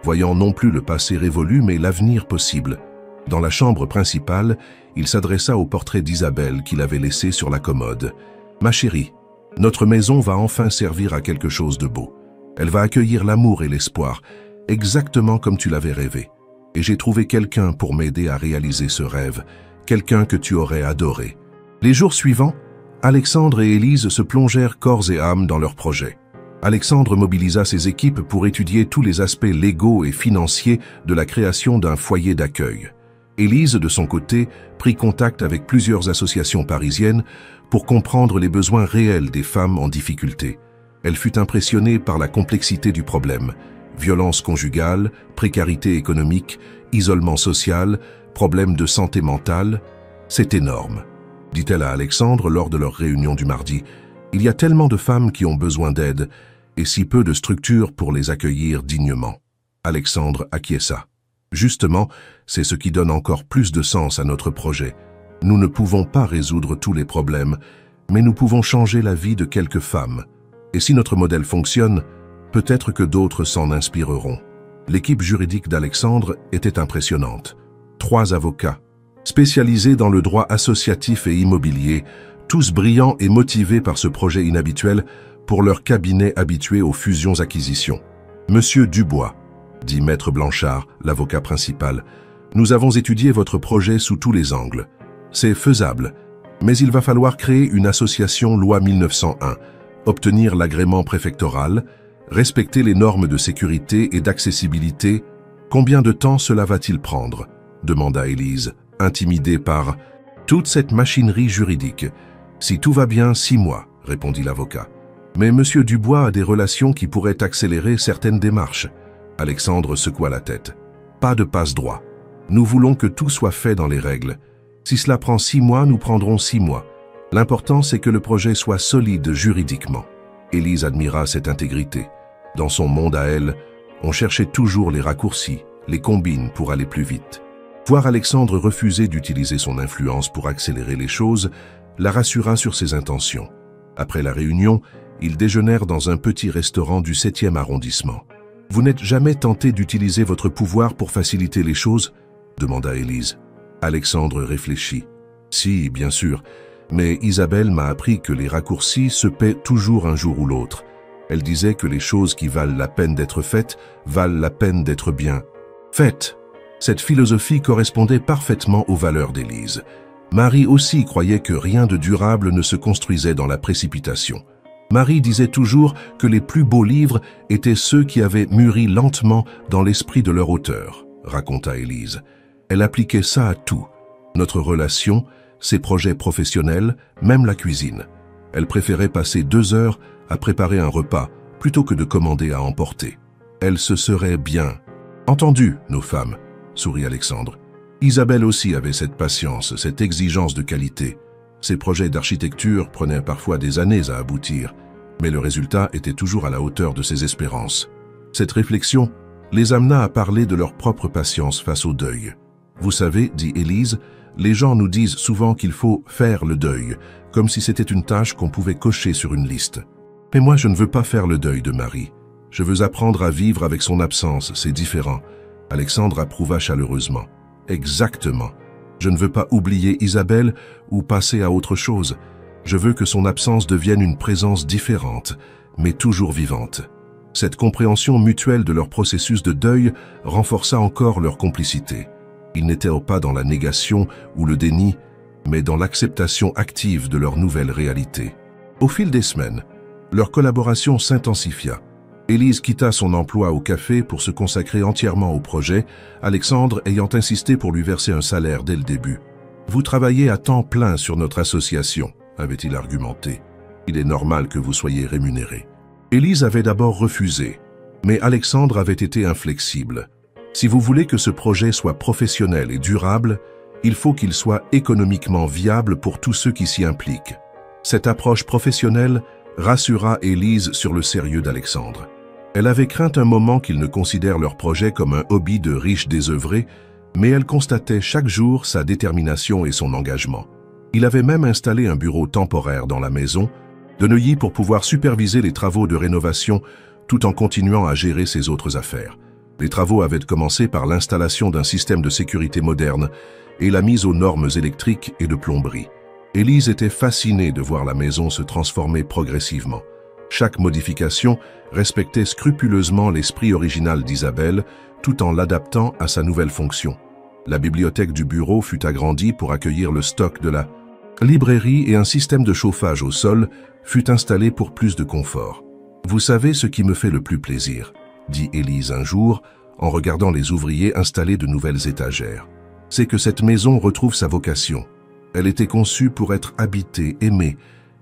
voyant non plus le passé révolu mais l'avenir possible. Dans la chambre principale, il s'adressa au portrait d'Isabelle qu'il avait laissé sur la commode. « Ma chérie, notre maison va enfin servir à quelque chose de beau. Elle va accueillir l'amour et l'espoir, exactement comme tu l'avais rêvé. Et j'ai trouvé quelqu'un pour m'aider à réaliser ce rêve, quelqu'un que tu aurais adoré. » Les jours suivants, Alexandre et Élise se plongèrent corps et âme dans leur projet. Alexandre mobilisa ses équipes pour étudier tous les aspects légaux et financiers de la création d'un foyer d'accueil. Élise, de son côté, prit contact avec plusieurs associations parisiennes pour comprendre les besoins réels des femmes en difficulté. Elle fut impressionnée par la complexité du problème. Violence conjugale, précarité économique, isolement social, problèmes de santé mentale. C'est énorme, dit-elle à Alexandre lors de leur réunion du mardi. Il y a tellement de femmes qui ont besoin d'aide et si peu de structures pour les accueillir dignement. Alexandre acquiesça. Justement, c'est ce qui donne encore plus de sens à notre projet. Nous ne pouvons pas résoudre tous les problèmes, mais nous pouvons changer la vie de quelques femmes. Et si notre modèle fonctionne, peut-être que d'autres s'en inspireront. L'équipe juridique d'Alexandre était impressionnante. 3 avocats, spécialisés dans le droit associatif et immobilier, tous brillants et motivés par ce projet inhabituel pour leur cabinet habitué aux fusions-acquisitions. « Monsieur Dubois, » dit Maître Blanchard, l'avocat principal, « nous avons étudié votre projet sous tous les angles. C'est faisable, mais il va falloir créer une association loi 1901, obtenir l'agrément préfectoral, respecter les normes de sécurité et d'accessibilité. Combien de temps cela va-t-il prendre ?» demanda Élise, intimidée par toute cette machinerie juridique. « Si tout va bien, 6 mois, répondit l'avocat. Mais Monsieur Dubois a des relations qui pourraient accélérer certaines démarches. Alexandre secoua la tête. Pas de passe-droit. Nous voulons que tout soit fait dans les règles. Si cela prend 6 mois, nous prendrons 6 mois. L'important, c'est que le projet soit solide juridiquement. Élise admira cette intégrité. Dans son monde à elle, on cherchait toujours les raccourcis, les combines pour aller plus vite. Voir Alexandre refuser d'utiliser son influence pour accélérer les choses la rassura sur ses intentions. Après la réunion, ils déjeunèrent dans un petit restaurant du 7e arrondissement. « Vous n'êtes jamais tenté d'utiliser votre pouvoir pour faciliter les choses ?» demanda Élise. Alexandre réfléchit. « Si, bien sûr, mais Isabelle m'a appris que les raccourcis se paient toujours un jour ou l'autre. Elle disait que les choses qui valent la peine d'être faites valent la peine d'être bien faites. » Cette philosophie correspondait parfaitement aux valeurs d'Élise. Marie aussi croyait que rien de durable ne se construisait dans la précipitation. Marie disait toujours que les plus beaux livres étaient ceux qui avaient mûri lentement dans l'esprit de leur auteur, raconta Élise. Elle appliquait ça à tout. Notre relation, ses projets professionnels, même la cuisine. Elle préférait passer 2 heures à préparer un repas plutôt que de commander à emporter. Elle se serait bien. Entendu, nos femmes, sourit Alexandre. Isabelle aussi avait cette patience, cette exigence de qualité. Ses projets d'architecture prenaient parfois des années à aboutir, mais le résultat était toujours à la hauteur de ses espérances. Cette réflexion les amena à parler de leur propre patience face au deuil. Vous savez, dit Élise, les gens nous disent souvent qu'il faut faire le deuil, comme si c'était une tâche qu'on pouvait cocher sur une liste. Mais moi, je ne veux pas faire le deuil de Marie. Je veux apprendre à vivre avec son absence, c'est différent. Alexandre approuva chaleureusement. Exactement. Je ne veux pas oublier Isabelle ou passer à autre chose. Je veux que son absence devienne une présence différente, mais toujours vivante. Cette compréhension mutuelle de leur processus de deuil renforça encore leur complicité. Ils n'étaient pas dans la négation ou le déni, mais dans l'acceptation active de leur nouvelle réalité. Au fil des semaines, leur collaboration s'intensifia. Élise quitta son emploi au café pour se consacrer entièrement au projet, Alexandre ayant insisté pour lui verser un salaire dès le début. « Vous travaillez à temps plein sur notre association », avait-il argumenté. « Il est normal que vous soyez rémunéré. » Élise avait d'abord refusé, mais Alexandre avait été inflexible. « Si vous voulez que ce projet soit professionnel et durable, il faut qu'il soit économiquement viable pour tous ceux qui s'y impliquent. » Cette approche professionnelle rassura Élise sur le sérieux d'Alexandre. Elle avait craint un moment qu'ils ne considèrent leur projet comme un hobby de riches désœuvrés, Mais elle constatait chaque jour sa détermination et son engagement. Il avait même installé un bureau temporaire dans la maison de Neuilly pour pouvoir superviser les travaux de rénovation tout en continuant à gérer ses autres affaires. Les travaux avaient commencé par l'installation d'un système de sécurité moderne et la mise aux normes électriques et de plomberie. Élise était fascinée de voir la maison se transformer progressivement. Chaque modification respectait scrupuleusement l'esprit original d'Isabelle, tout en l'adaptant à sa nouvelle fonction. La bibliothèque du bureau fut agrandie pour accueillir le stock de la librairie et un système de chauffage au sol fut installé pour plus de confort. « Vous savez ce qui me fait le plus plaisir », dit Élise un jour en regardant les ouvriers installer de nouvelles étagères. « C'est que cette maison retrouve sa vocation. Elle était conçue pour être habitée, aimée,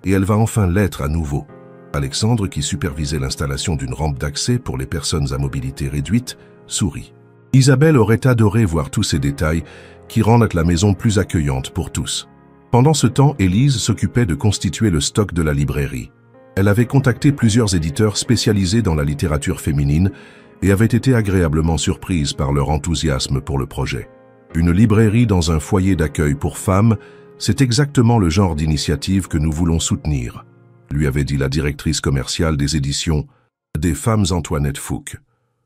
et elle va enfin l'être à nouveau. » Alexandre, qui supervisait l'installation d'une rampe d'accès pour les personnes à mobilité réduite, sourit. Isabelle aurait adoré voir tous ces détails qui rendent la maison plus accueillante pour tous. Pendant ce temps, Élise s'occupait de constituer le stock de la librairie. Elle avait contacté plusieurs éditeurs spécialisés dans la littérature féminine et avait été agréablement surprise par leur enthousiasme pour le projet. Une librairie dans un foyer d'accueil pour femmes, c'est exactement le genre d'initiative que nous voulons soutenir, lui avait dit la directrice commerciale des éditions des Femmes Antoinette Fouque.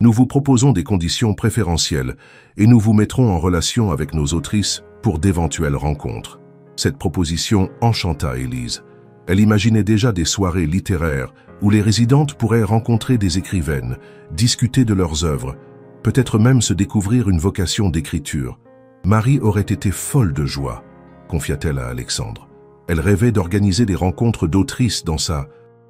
Nous vous proposons des conditions préférentielles et nous vous mettrons en relation avec nos autrices pour d'éventuelles rencontres. Cette proposition enchanta Élise. Elle imaginait déjà des soirées littéraires où les résidentes pourraient rencontrer des écrivaines, discuter de leurs œuvres, peut-être même se découvrir une vocation d'écriture. Marie aurait été folle de joie, confia-t-elle à Alexandre. Elle rêvait d'organiser des rencontres d'autrices dans sa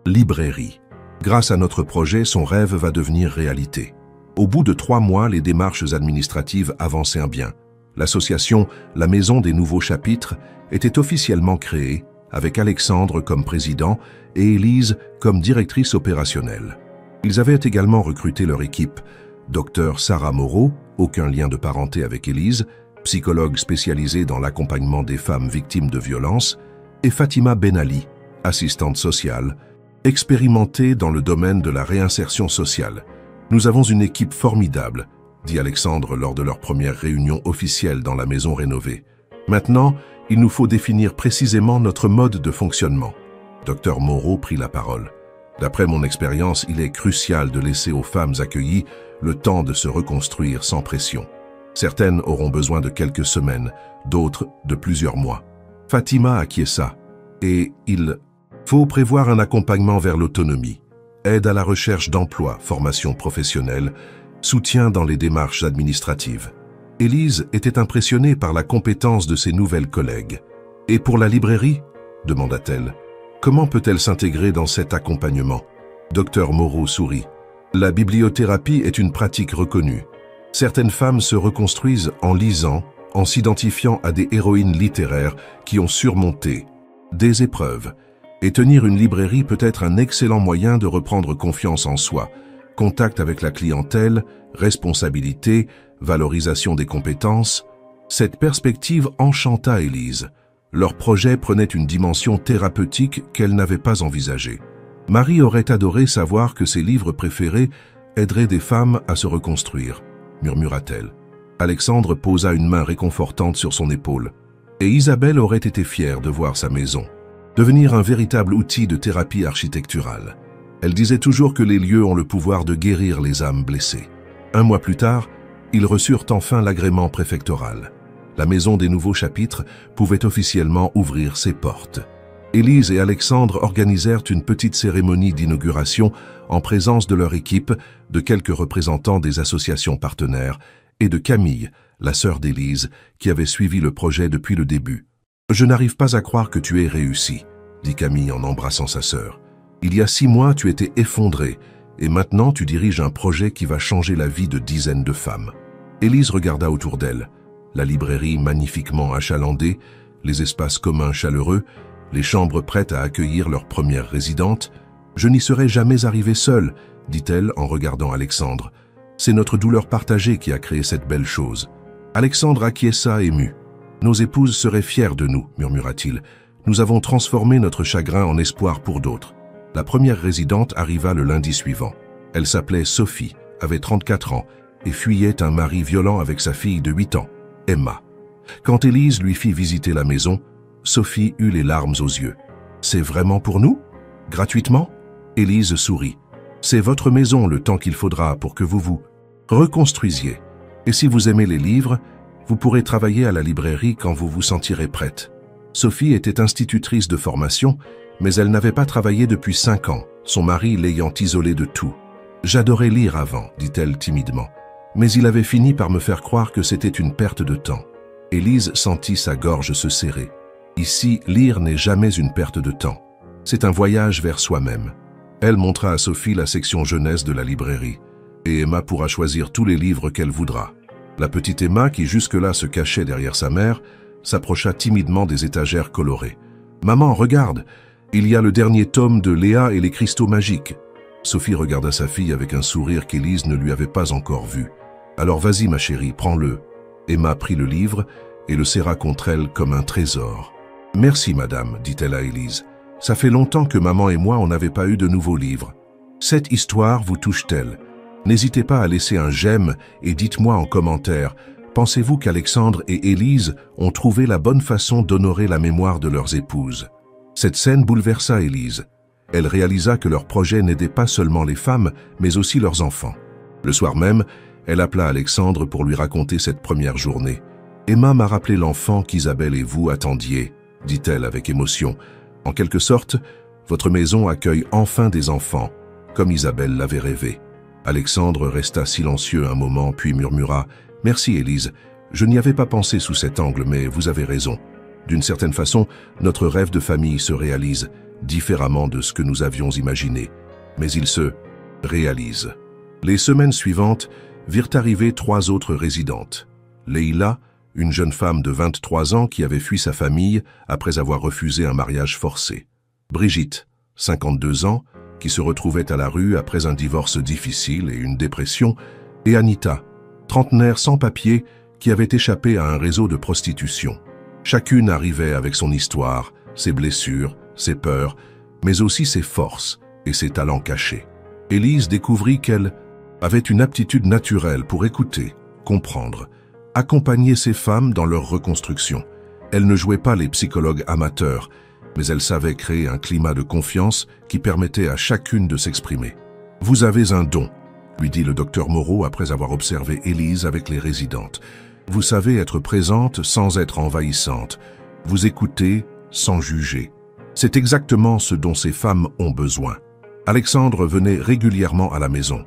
librairie. Grâce à notre projet, son rêve va devenir réalité. Au bout de 3 mois, les démarches administratives avançaient bien. L'association La Maison des Nouveaux Chapitres était officiellement créée, avec Alexandre comme président et Élise comme directrice opérationnelle. Ils avaient également recruté leur équipe, Dr Sarah Moreau, aucun lien de parenté avec Élise, psychologue spécialisée dans l'accompagnement des femmes victimes de violences, et Fatima Benali, assistante sociale, expérimentée dans le domaine de la réinsertion sociale. « Nous avons une équipe formidable », dit Alexandre lors de leur première réunion officielle dans la maison rénovée. « Maintenant, il nous faut définir précisément notre mode de fonctionnement. » Dr Moreau prit la parole. « D'après mon expérience, il est crucial de laisser aux femmes accueillies le temps de se reconstruire sans pression. Certaines auront besoin de quelques semaines, d'autres de plusieurs mois. » Fatima acquiesça, et il faut prévoir un accompagnement vers l'autonomie, aide à la recherche d'emploi, formation professionnelle, soutien dans les démarches administratives. Élise était impressionnée par la compétence de ses nouvelles collègues. « Et pour la librairie ?» demanda-t-elle. « Comment peut-elle s'intégrer dans cet accompagnement ?» Dr Moreau sourit. « La bibliothérapie est une pratique reconnue. Certaines femmes se reconstruisent en lisant, en s'identifiant à des héroïnes littéraires qui ont surmonté des épreuves. Et tenir une librairie peut être un excellent moyen de reprendre confiance en soi. Contact avec la clientèle, responsabilité, valorisation des compétences. » Cette perspective enchanta Élise. Leur projet prenait une dimension thérapeutique qu'elle n'avait pas envisagée. Marie aurait adoré savoir que ses livres préférés aideraient des femmes à se reconstruire, murmura-t-elle. Alexandre posa une main réconfortante sur son épaule. Et Isabelle aurait été fière de voir sa maison devenir un véritable outil de thérapie architecturale. Elle disait toujours que les lieux ont le pouvoir de guérir les âmes blessées. 1 mois plus tard, ils reçurent enfin l'agrément préfectoral. La Maison des Nouveaux Chapitres pouvait officiellement ouvrir ses portes. Élise et Alexandre organisèrent une petite cérémonie d'inauguration en présence de leur équipe, de quelques représentants des associations partenaires et de Camille, la sœur d'Élise, qui avait suivi le projet depuis le début. « Je n'arrive pas à croire que tu aies réussi », dit Camille en embrassant sa sœur. « Il y a 6 mois, tu étais effondrée, et maintenant tu diriges un projet qui va changer la vie de dizaines de femmes. » Élise regarda autour d'elle. La librairie magnifiquement achalandée, les espaces communs chaleureux, les chambres prêtes à accueillir leurs premières résidentes. « Je n'y serais jamais arrivée seule, » dit-elle en regardant Alexandre. « C'est notre douleur partagée qui a créé cette belle chose. » Alexandre acquiesça ému. « Nos épouses seraient fières de nous, » murmura-t-il. « Nous avons transformé notre chagrin en espoir pour d'autres. » La première résidente arriva le lundi suivant. Elle s'appelait Sophie, avait 34 ans et fuyait un mari violent avec sa fille de 8 ans. Emma. Quand Élise lui fit visiter la maison, Sophie eut les larmes aux yeux. « C'est vraiment pour nous? Gratuitement ?» Élise sourit. « C'est votre maison le temps qu'il faudra pour que vous vous reconstruisiez. Et si vous aimez les livres, vous pourrez travailler à la librairie quand vous vous sentirez prête. » Sophie était institutrice de formation, mais elle n'avait pas travaillé depuis 5 ans, son mari l'ayant isolée de tout. « J'adorais lire avant, dit-elle timidement, mais il avait fini par me faire croire que c'était une perte de temps. » Élise sentit sa gorge se serrer. Ici, lire n'est jamais une perte de temps. C'est un voyage vers soi-même. Elle montra à Sophie la section jeunesse de la librairie, et Emma pourra choisir tous les livres qu'elle voudra. La petite Emma, qui jusque-là se cachait derrière sa mère, s'approcha timidement des étagères colorées. « Maman, regarde, il y a le dernier tome de Léa et les cristaux magiques. » Sophie regarda sa fille avec un sourire qu'Élise ne lui avait pas encore vu. « Alors vas-y ma chérie, prends-le. » Emma prit le livre et le serra contre elle comme un trésor. « Merci madame, dit-elle à Élise. Ça fait longtemps que maman et moi on n'avait pas eu de nouveaux livres. Cette histoire vous touche-t-elle? N'hésitez pas à laisser un j'aime et dites-moi en commentaire, pensez-vous qu'Alexandre et Élise ont trouvé la bonne façon d'honorer la mémoire de leurs épouses? Cette scène bouleversa Élise. Elle réalisa que leur projet n'aidait pas seulement les femmes, mais aussi leurs enfants. Le soir même, elle appela Alexandre pour lui raconter cette première journée. « Emma m'a rappelé l'enfant qu'Isabelle et vous attendiez, » dit-elle avec émotion. « En quelque sorte, votre maison accueille enfin des enfants, comme Isabelle l'avait rêvé. » Alexandre resta silencieux un moment, puis murmura « Merci Élise, je n'y avais pas pensé sous cet angle, mais vous avez raison. D'une certaine façon, notre rêve de famille se réalise, différemment de ce que nous avions imaginé. Mais il se réalise. » Les semaines suivantes virent arriver 3 autres résidentes. Leïla, une jeune femme de 23 ans qui avait fui sa famille après avoir refusé un mariage forcé. Brigitte, 52 ans, qui se retrouvait à la rue après un divorce difficile et une dépression, et Anita, trentenaire sans papier, qui avait échappé à un réseau de prostitution. Chacune arrivait avec son histoire, ses blessures, ses peurs, mais aussi ses forces et ses talents cachés. Élise découvrit qu'elle avait une aptitude naturelle pour écouter, comprendre, accompagner ces femmes dans leur reconstruction. Elle ne jouait pas les psychologues amateurs, mais elle savait créer un climat de confiance qui permettait à chacune de s'exprimer. « Vous avez un don », lui dit le docteur Moreau après avoir observé Élise avec les résidentes. « Vous savez être présente sans être envahissante. Vous écoutez sans juger. C'est exactement ce dont ces femmes ont besoin. » Alexandre venait régulièrement à la maison,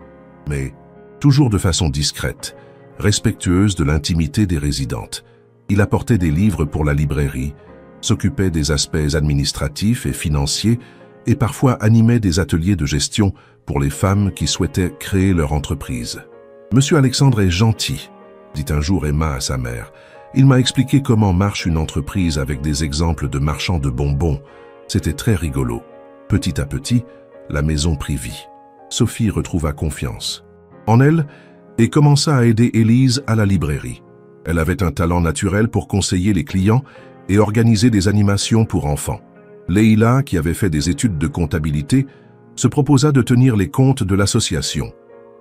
mais toujours de façon discrète, respectueuse de l'intimité des résidentes. Il apportait des livres pour la librairie, s'occupait des aspects administratifs et financiers et parfois animait des ateliers de gestion pour les femmes qui souhaitaient créer leur entreprise. « Monsieur Alexandre est gentil », dit un jour Emma à sa mère. « Il m'a expliqué comment marche une entreprise avec des exemples de marchands de bonbons. C'était très rigolo. » Petit à petit, la maison prit vie. Sophie retrouva confiance en elle et commença à aider Élise à la librairie. Elle avait un talent naturel pour conseiller les clients et organiser des animations pour enfants. Leïla, qui avait fait des études de comptabilité, se proposa de tenir les comptes de l'association.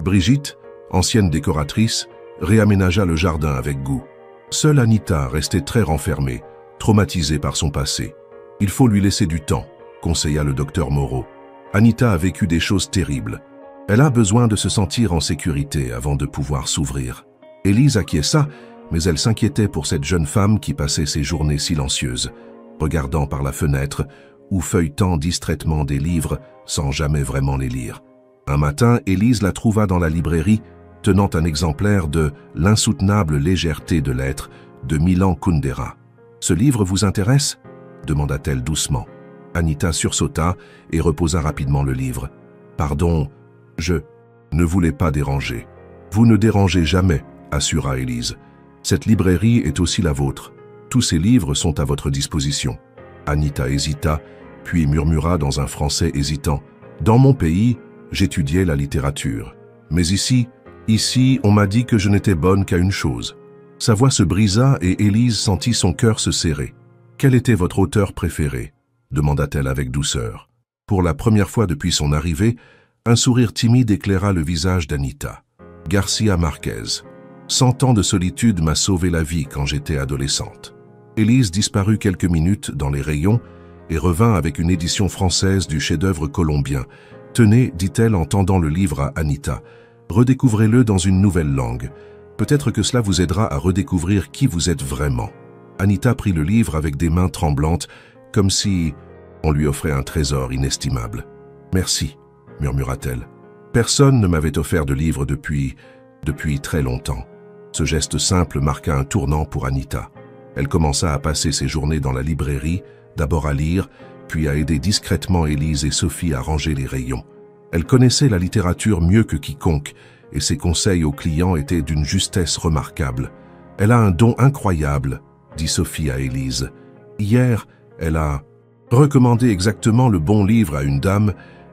Brigitte, ancienne décoratrice, réaménagea le jardin avec goût. Seule Anita restait très renfermée, traumatisée par son passé. « Il faut lui laisser du temps », conseilla le docteur Moreau. Anita a vécu des choses terribles. Elle a besoin de se sentir en sécurité avant de pouvoir s'ouvrir. Élise acquiesça, mais elle s'inquiétait pour cette jeune femme qui passait ses journées silencieuses, regardant par la fenêtre ou feuilletant distraitement des livres sans jamais vraiment les lire. Un matin, Élise la trouva dans la librairie, tenant un exemplaire de « L'insoutenable légèreté de l'être » de Milan Kundera. « Ce livre vous intéresse ?» demanda-t-elle doucement. Anita sursauta et reposa rapidement le livre. « Pardon, je ne voulais pas déranger. »« Vous ne dérangez jamais, » assura Élise. « Cette librairie est aussi la vôtre. Tous ces livres sont à votre disposition. » Anita hésita, puis murmura dans un français hésitant. « Dans mon pays, j'étudiais la littérature. Mais ici, on m'a dit que je n'étais bonne qu'à une chose. » Sa voix se brisa et Élise sentit son cœur se serrer. « Quel était votre auteur préféré ?» demanda-t-elle avec douceur. Pour la première fois depuis son arrivée, un sourire timide éclaira le visage d'Anita. « Garcia Marquez. 100 ans de solitude m'a sauvé la vie quand j'étais adolescente. » Élise disparut quelques minutes dans les rayons et revint avec une édition française du chef-d'œuvre colombien. « Tenez, dit-elle en tendant le livre à Anita, redécouvrez-le dans une nouvelle langue. Peut-être que cela vous aidera à redécouvrir qui vous êtes vraiment. » Anita prit le livre avec des mains tremblantes, comme si on lui offrait un trésor inestimable. « Merci, » murmura-t-elle. « Personne ne m'avait offert de livre depuis très longtemps. » Ce geste simple marqua un tournant pour Anita. Elle commença à passer ses journées dans la librairie, d'abord à lire, puis à aider discrètement Élise et Sophie à ranger les rayons. Elle connaissait la littérature mieux que quiconque, et ses conseils aux clients étaient d'une justesse remarquable. « Elle a un don incroyable, » dit Sophie à Élise. « Hier, elle a recommandé exactement le bon livre à une dame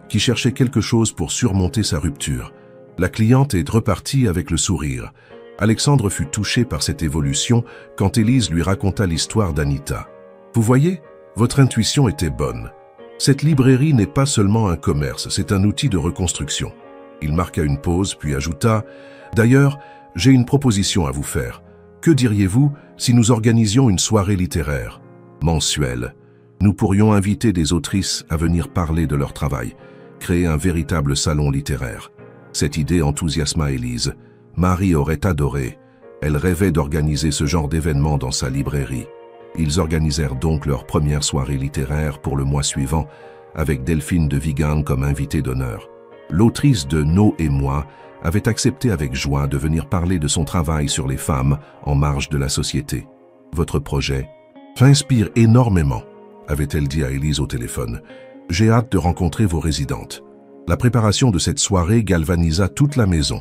qui cherchait quelque chose pour surmonter sa rupture. La cliente est repartie avec le sourire. » Alexandre fut touché par cette évolution quand Élise lui raconta l'histoire d'Anita. « Vous voyez, votre intuition était bonne. Cette librairie n'est pas seulement un commerce, c'est un outil de reconstruction. » Il marqua une pause, puis ajouta « D'ailleurs, j'ai une proposition à vous faire. Que diriez-vous si nous organisions une soirée littéraire mensuelle? Nous pourrions inviter des autrices à venir parler de leur travail, créer un véritable salon littéraire. » Cette idée enthousiasma Élise. Marie aurait adoré. Elle rêvait d'organiser ce genre d'événement dans sa librairie. Ils organisèrent donc leur première soirée littéraire pour le mois suivant, avec Delphine de Vigan comme invitée d'honneur. L'autrice de Nos et moi avait accepté avec joie de venir parler de son travail sur les femmes en marge de la société. « Votre projet m'inspire énormément, » avait-elle dit à Élise au téléphone. « J'ai hâte de rencontrer vos résidentes. » La préparation de cette soirée galvanisa toute la maison.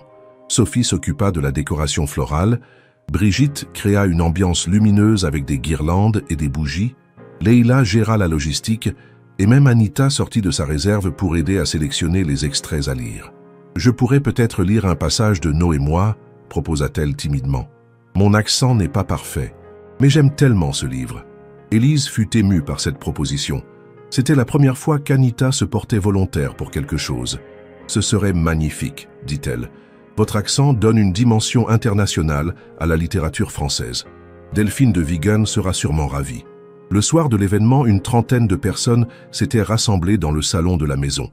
Sophie s'occupa de la décoration florale, Brigitte créa une ambiance lumineuse avec des guirlandes et des bougies, Leila géra la logistique et même Anita sortit de sa réserve pour aider à sélectionner les extraits à lire. « Je pourrais peut-être lire un passage de Nos et moi » proposa-t-elle timidement. « Mon accent n'est pas parfait, mais j'aime tellement ce livre. » Élise fut émue par cette proposition. C'était la première fois qu'Anita se portait volontaire pour quelque chose. « Ce serait magnifique, » dit-elle. « Votre accent donne une dimension internationale à la littérature française. Delphine de Vigan sera sûrement ravie. » Le soir de l'événement, une trentaine de personnes s'étaient rassemblées dans le salon de la maison.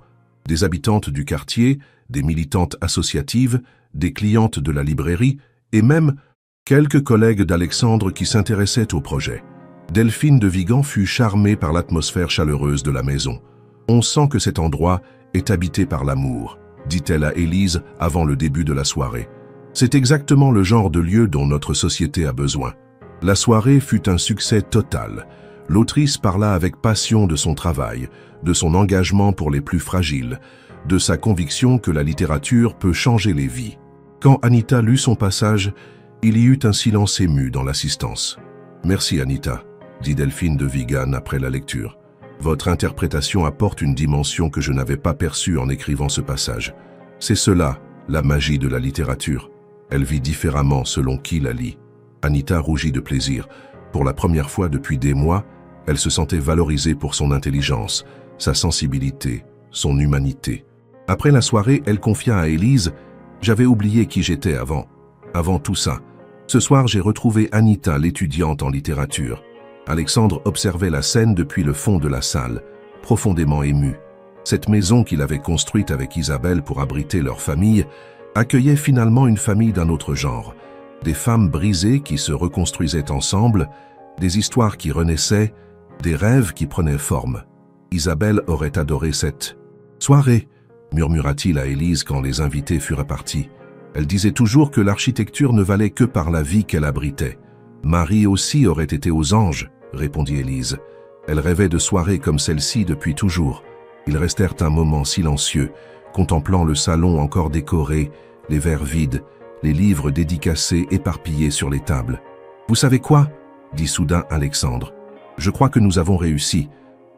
Des habitantes du quartier, des militantes associatives, des clientes de la librairie et même quelques collègues d'Alexandre qui s'intéressaient au projet. Delphine de Vigan fut charmée par l'atmosphère chaleureuse de la maison. « On sent que cet endroit est habité par l'amour, » dit-elle à Élise avant le début de la soirée. « C'est exactement le genre de lieu dont notre société a besoin. » La soirée fut un succès total. L'autrice parla avec passion de son travail, de son engagement pour les plus fragiles, de sa conviction que la littérature peut changer les vies. Quand Anita lut son passage, il y eut un silence ému dans l'assistance. « Merci Anita, » dit Delphine de Vigan après la lecture. « Votre interprétation apporte une dimension que je n'avais pas perçue en écrivant ce passage. C'est cela, la magie de la littérature. Elle vit différemment selon qui la lit. » Anita rougit de plaisir. Pour la première fois depuis des mois, elle se sentait valorisée pour son intelligence, sa sensibilité, son humanité. Après la soirée, elle confia à Élise « J'avais oublié qui j'étais avant tout ça. Ce soir, j'ai retrouvé Anita, l'étudiante en littérature. » Alexandre observait la scène depuis le fond de la salle, profondément ému. Cette maison qu'il avait construite avec Isabelle pour abriter leur famille accueillait finalement une famille d'un autre genre. Des femmes brisées qui se reconstruisaient ensemble, des histoires qui renaissaient, des rêves qui prenaient forme. Isabelle aurait adoré cette soirée, murmura-t-il à Élise quand les invités furent partis. Elle disait toujours que l'architecture ne valait que par la vie qu'elle abritait. Marie aussi aurait été aux anges, répondit Élise. Elle rêvait de soirées comme celle-ci depuis toujours. Ils restèrent un moment silencieux, contemplant le salon encore décoré, les verres vides, les livres dédicacés éparpillés sur les tables. « Vous savez quoi ?» dit soudain Alexandre. « Je crois que nous avons réussi.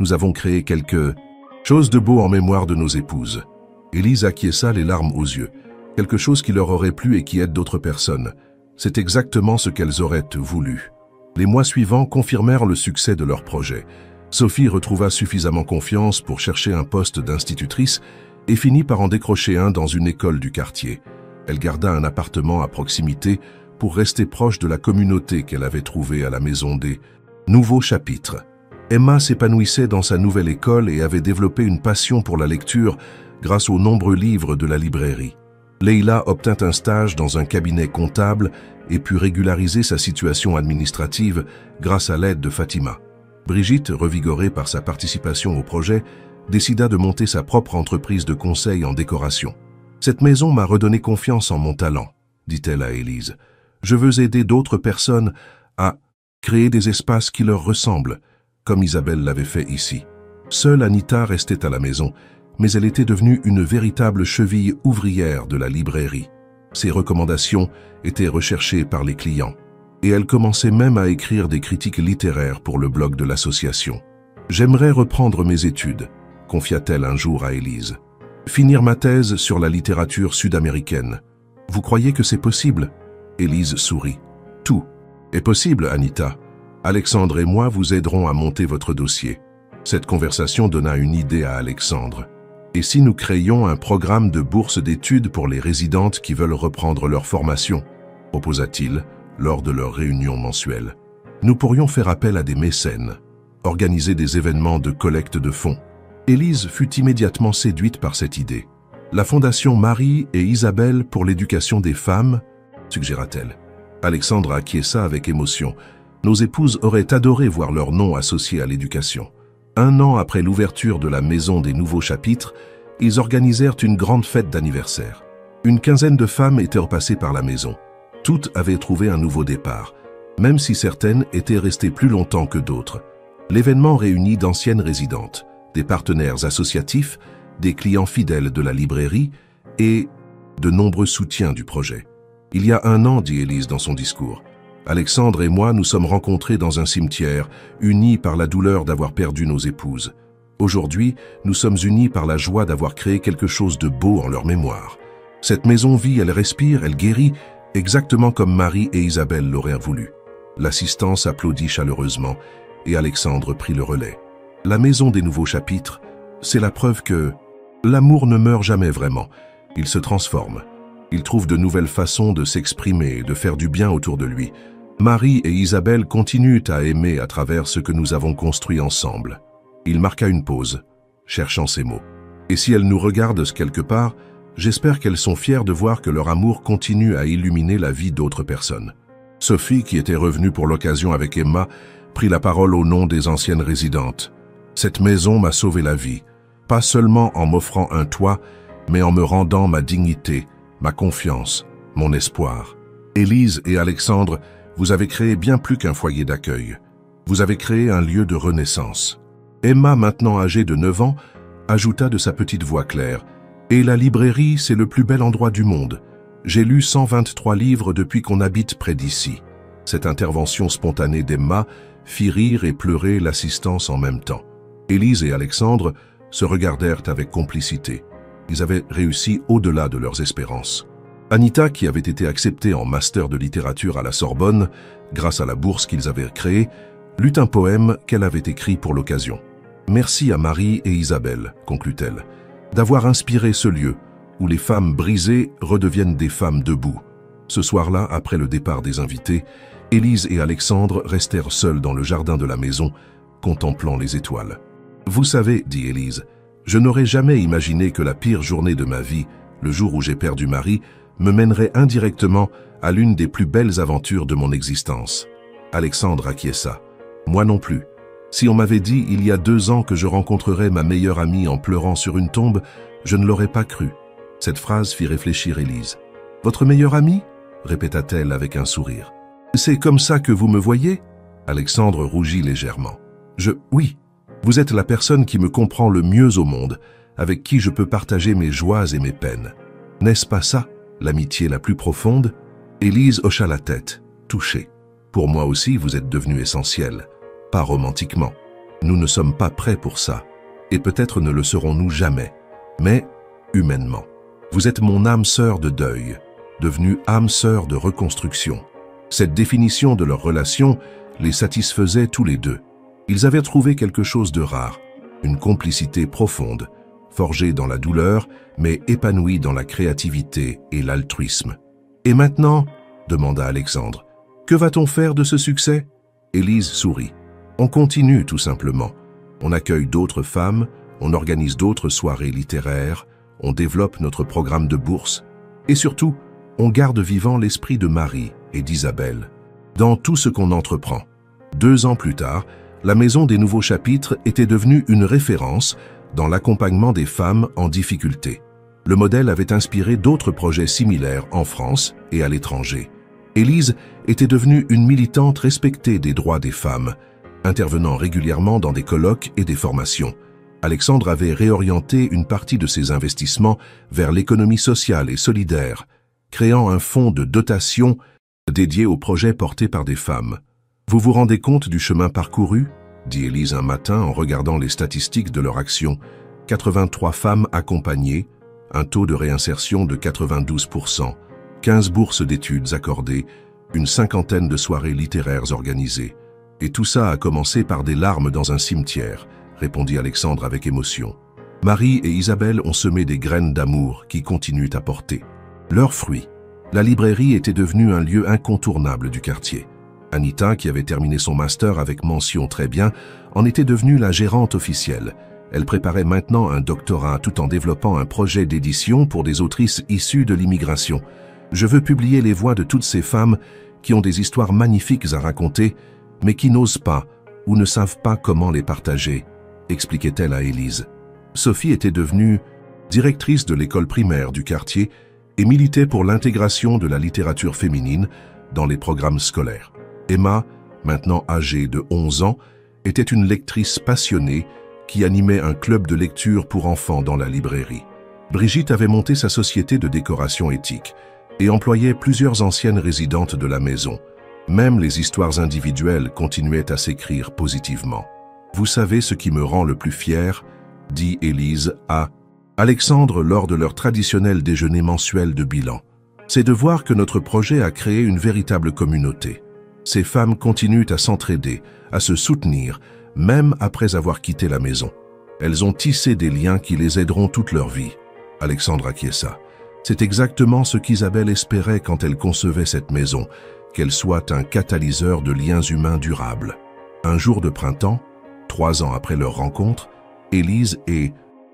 Nous avons créé quelque chose de beau en mémoire de nos épouses. » Élise acquiesça les larmes aux yeux. Quelque chose qui leur aurait plu et qui aide d'autres personnes. C'est exactement ce qu'elles auraient voulu. Les mois suivants confirmèrent le succès de leur projet. Sophie retrouva suffisamment confiance pour chercher un poste d'institutrice et finit par en décrocher un dans une école du quartier. Elle garda un appartement à proximité pour rester proche de la communauté qu'elle avait trouvée à la maison des nouveaux chapitres. Emma s'épanouissait dans sa nouvelle école et avait développé une passion pour la lecture grâce aux nombreux livres de la librairie. Leila obtint un stage dans un cabinet comptable et put régulariser sa situation administrative grâce à l'aide de Fatima. Brigitte, revigorée par sa participation au projet, décida de monter sa propre entreprise de conseil en décoration. « Cette maison m'a redonné confiance en mon talent », dit-elle à Élise. « Je veux aider d'autres personnes à créer des espaces qui leur ressemblent, comme Isabelle l'avait fait ici. » Seule Anita restait à la maison, mais elle était devenue une véritable cheville ouvrière de la librairie. Ses recommandations étaient recherchées par les clients, et elle commençait même à écrire des critiques littéraires pour le blog de l'association. « J'aimerais reprendre mes études », confia-t-elle un jour à Élise. « Finir ma thèse sur la littérature sud-américaine. Vous croyez que c'est possible ?» Élise sourit. « Tout est possible, Anita. Alexandre et moi vous aiderons à monter votre dossier. » Cette conversation donna une idée à Alexandre. « Et si nous créions un programme de bourse d'études pour les résidentes qui veulent reprendre leur formation ?» proposa-t-il lors de leur réunion mensuelle. « Nous pourrions faire appel à des mécènes, organiser des événements de collecte de fonds. » Élise fut immédiatement séduite par cette idée. « La Fondation Marie et Isabelle pour l'éducation des femmes » suggéra-t-elle. Alexandre acquiesça avec émotion. Nos épouses auraient adoré voir leur nom associé à l'éducation. 1 an après l'ouverture de la Maison des Nouveaux Chapitres, ils organisèrent une grande fête d'anniversaire. Une quinzaine de femmes étaient repassées par la maison. Toutes avaient trouvé un nouveau départ, même si certaines étaient restées plus longtemps que d'autres. L'événement réunit d'anciennes résidentes, des partenaires associatifs, des clients fidèles de la librairie et de nombreux soutiens du projet. « Il y a 1 an, dit Élise dans son discours, Alexandre et moi nous sommes rencontrés dans un cimetière, unis par la douleur d'avoir perdu nos épouses. Aujourd'hui, nous sommes unis par la joie d'avoir créé quelque chose de beau en leur mémoire. Cette maison vit, elle respire, elle guérit, exactement comme Marie et Isabelle l'auraient voulu. » L'assistance applaudit chaleureusement et Alexandre prit le relais. « La Maison des Nouveaux Chapitres, c'est la preuve que l'amour ne meurt jamais vraiment, il se transforme. Il trouve de nouvelles façons de s'exprimer et de faire du bien autour de lui. Marie et Isabelle continuent à aimer à travers ce que nous avons construit ensemble. » Il marqua une pause, cherchant ses mots. « Et si elles nous regardent quelque part, j'espère qu'elles sont fières de voir que leur amour continue à illuminer la vie d'autres personnes. » Sophie, qui était revenue pour l'occasion avec Emma, prit la parole au nom des anciennes résidentes. « Cette maison m'a sauvé la vie, pas seulement en m'offrant un toit, mais en me rendant ma dignité, ma confiance, mon espoir. Élise et Alexandre, vous avez créé bien plus qu'un foyer d'accueil. Vous avez créé un lieu de renaissance. » Emma, maintenant âgée de 9 ans, ajouta de sa petite voix claire. « Et la librairie, c'est le plus bel endroit du monde. J'ai lu 123 livres depuis qu'on habite près d'ici. » Cette intervention spontanée d'Emma fit rire et pleurer l'assistance en même temps. Élise et Alexandre se regardèrent avec complicité. Ils avaient réussi au-delà de leurs espérances. Anita, qui avait été acceptée en master de littérature à la Sorbonne, grâce à la bourse qu'ils avaient créée, lut un poème qu'elle avait écrit pour l'occasion. « Merci à Marie et Isabelle, conclut-elle, d'avoir inspiré ce lieu où les femmes brisées redeviennent des femmes debout. » Ce soir-là, après le départ des invités, Élise et Alexandre restèrent seuls dans le jardin de la maison, contemplant les étoiles. « Vous savez, dit Élise, je n'aurais jamais imaginé que la pire journée de ma vie, le jour où j'ai perdu Marie, me mènerait indirectement à l'une des plus belles aventures de mon existence. » Alexandre acquiesça. « Moi non plus. Si on m'avait dit il y a 2 ans que je rencontrerais ma meilleure amie en pleurant sur une tombe, je ne l'aurais pas cru. » Cette phrase fit réfléchir Élise. « Votre meilleure amie ?» répéta-t-elle avec un sourire. « C'est comme ça que vous me voyez ?» Alexandre rougit légèrement. « Oui, vous êtes la personne qui me comprend le mieux au monde, avec qui je peux partager mes joies et mes peines. N'est-ce pas ça, l'amitié la plus profonde ?» Élise hocha la tête, touchée. « Pour moi aussi, vous êtes devenue essentielle. Pas romantiquement. Nous ne sommes pas prêts pour ça, et peut-être ne le serons-nous jamais, mais humainement. Vous êtes mon âme sœur de deuil, devenue âme sœur de reconstruction. » Cette définition de leur relation les satisfaisait tous les deux. Ils avaient trouvé quelque chose de rare, une complicité profonde, forgée dans la douleur, mais épanouie dans la créativité et l'altruisme. « Et maintenant, demanda Alexandre. « Que va-t-on faire de ce succès » Élise sourit. « On continue tout simplement. On accueille d'autres femmes, on organise d'autres soirées littéraires, on développe notre programme de bourse et surtout, on garde vivant l'esprit de Marie et d'Isabelle dans tout ce qu'on entreprend. » 2 ans plus tard, la Maison des Nouveaux Chapitres était devenue une référence dans l'accompagnement des femmes en difficulté. Le modèle avait inspiré d'autres projets similaires en France et à l'étranger. Élise était devenue une militante respectée des droits des femmes, intervenant régulièrement dans des colloques et des formations. Alexandre avait réorienté une partie de ses investissements vers l'économie sociale et solidaire, créant un fonds de dotation dédié aux projets portés par des femmes. « Vous vous rendez compte du chemin parcouru ?» dit Élise un matin en regardant les statistiques de leur action. 83 femmes accompagnées, un taux de réinsertion de 92%, 15 bourses d'études accordées, une 50aine de soirées littéraires organisées. « Et tout ça a commencé par des larmes dans un cimetière », répondit Alexandre avec émotion. Marie et Isabelle ont semé des graines d'amour qui continuent à porter. Leurs fruits. La librairie était devenue un lieu incontournable du quartier. Anita, qui avait terminé son master avec mention très bien, en était devenue la gérante officielle. Elle préparait maintenant un doctorat tout en développant un projet d'édition pour des autrices issues de l'immigration. « Je veux publier les voix de toutes ces femmes qui ont des histoires magnifiques à raconter, mais qui n'osent pas ou ne savent pas comment les partager », expliquait-elle à Élise. Sophie était devenue directrice de l'école primaire du quartier et militait pour l'intégration de la littérature féminine dans les programmes scolaires. Emma, maintenant âgée de 11 ans, était une lectrice passionnée qui animait un club de lecture pour enfants dans la librairie. Brigitte avait monté sa société de décoration éthique et employait plusieurs anciennes résidentes de la maison. Même les histoires individuelles continuaient à s'écrire positivement. « Vous savez ce qui me rend le plus fier ?» dit Élise à Alexandre lors de leur traditionnel déjeuner mensuel de bilan. « C'est de voir que notre projet a créé une véritable communauté. Ces femmes continuent à s'entraider, à se soutenir, même après avoir quitté la maison. Elles ont tissé des liens qui les aideront toute leur vie. » Alexandre acquiesça. C'est exactement ce qu'Isabelle espérait quand elle concevait cette maison, qu'elle soit un catalyseur de liens humains durables. Un jour de printemps, 3 ans après leur rencontre, Élise et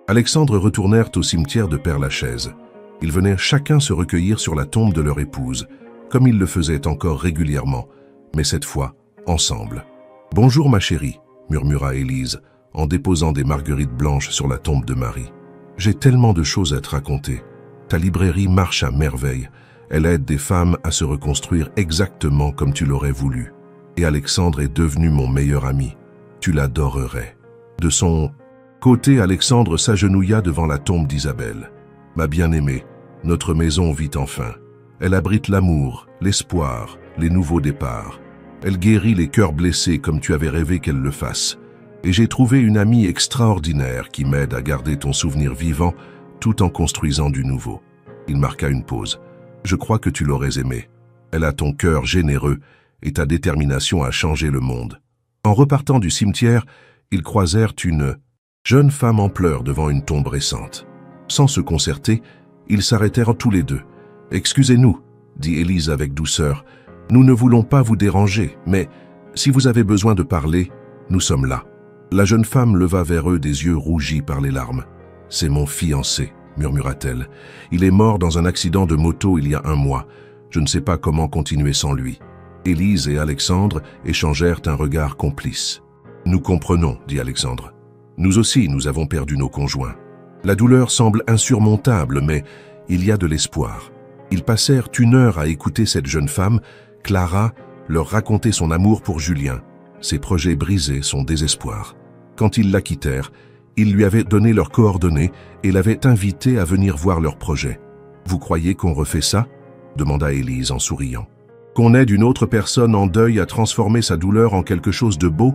Alexandre retournèrent au cimetière de Père-Lachaise. Ils venaient chacun se recueillir sur la tombe de leur épouse, comme ils le faisaient encore régulièrement, mais cette fois, ensemble. « Bonjour ma chérie », murmura Élise, en déposant des marguerites blanches sur la tombe de Marie. « J'ai tellement de choses à te raconter. Ta librairie marche à merveille. Elle aide des femmes à se reconstruire exactement comme tu l'aurais voulu. Et Alexandre est devenu mon meilleur ami. Tu l'adorerais. » De son côté, Alexandre s'agenouilla devant la tombe d'Isabelle. « Ma bien-aimée, notre maison vit enfin. Elle abrite l'amour, l'espoir, les nouveaux départs. Elle guérit les cœurs blessés comme tu avais rêvé qu'elle le fasse. Et j'ai trouvé une amie extraordinaire qui m'aide à garder ton souvenir vivant tout en construisant du nouveau. » Il marqua une pause. « Je crois que tu l'aurais aimée. Elle a ton cœur généreux et ta détermination à changer le monde. » En repartant du cimetière, ils croisèrent une jeune femme en pleurs devant une tombe récente. Sans se concerter, ils s'arrêtèrent tous les deux. « Excusez-nous, » dit Élise avec douceur. « Nous ne voulons pas vous déranger, mais si vous avez besoin de parler, nous sommes là. » La jeune femme leva vers eux des yeux rougis par les larmes. « C'est mon fiancé, » murmura-t-elle. « Il est mort dans un accident de moto il y a 1 mois. Je ne sais pas comment continuer sans lui. » Élise et Alexandre échangèrent un regard complice. « Nous comprenons, » dit Alexandre. « Nous aussi, nous avons perdu nos conjoints. La douleur semble insurmontable, mais il y a de l'espoir. » Ils passèrent 1 heure à écouter cette jeune femme, Clara, leur raconter son amour pour Julien, ses projets brisés, son désespoir. Quand ils la quittèrent, ils lui avaient donné leurs coordonnées et l'avaient invitée à venir voir leur projet. « Vous croyez qu'on refait ça ?» demanda Élise en souriant. « Qu'on aide une autre personne en deuil à transformer sa douleur en quelque chose de beau ?»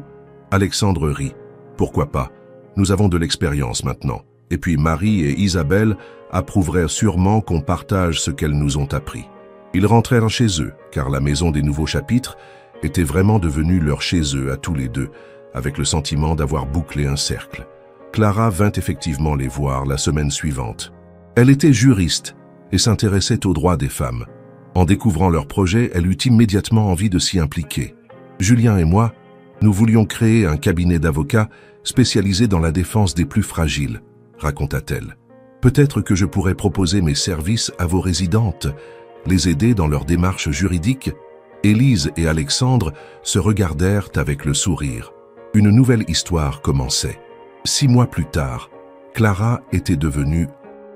Alexandre rit. « Pourquoi pas? Nous avons de l'expérience maintenant. Et puis Marie et Isabelle approuveraient sûrement qu'on partage ce qu'elles nous ont appris. » Ils rentrèrent chez eux, car la Maison des Nouveaux Chapitres était vraiment devenue leur chez eux à tous les deux, avec le sentiment d'avoir bouclé un cercle. Clara vint effectivement les voir la semaine suivante. Elle était juriste et s'intéressait aux droits des femmes. En découvrant leur projet, elle eut immédiatement envie de s'y impliquer. Julien et moi, nous voulions créer un cabinet d'avocats spécialisé dans la défense des plus fragiles, raconta-t-elle. Peut-être que je pourrais proposer mes services à vos résidentes, les aider dans leurs démarches juridiques. Élise et Alexandre se regardèrent avec le sourire. Une nouvelle histoire commençait. 6 mois plus tard, Clara était devenue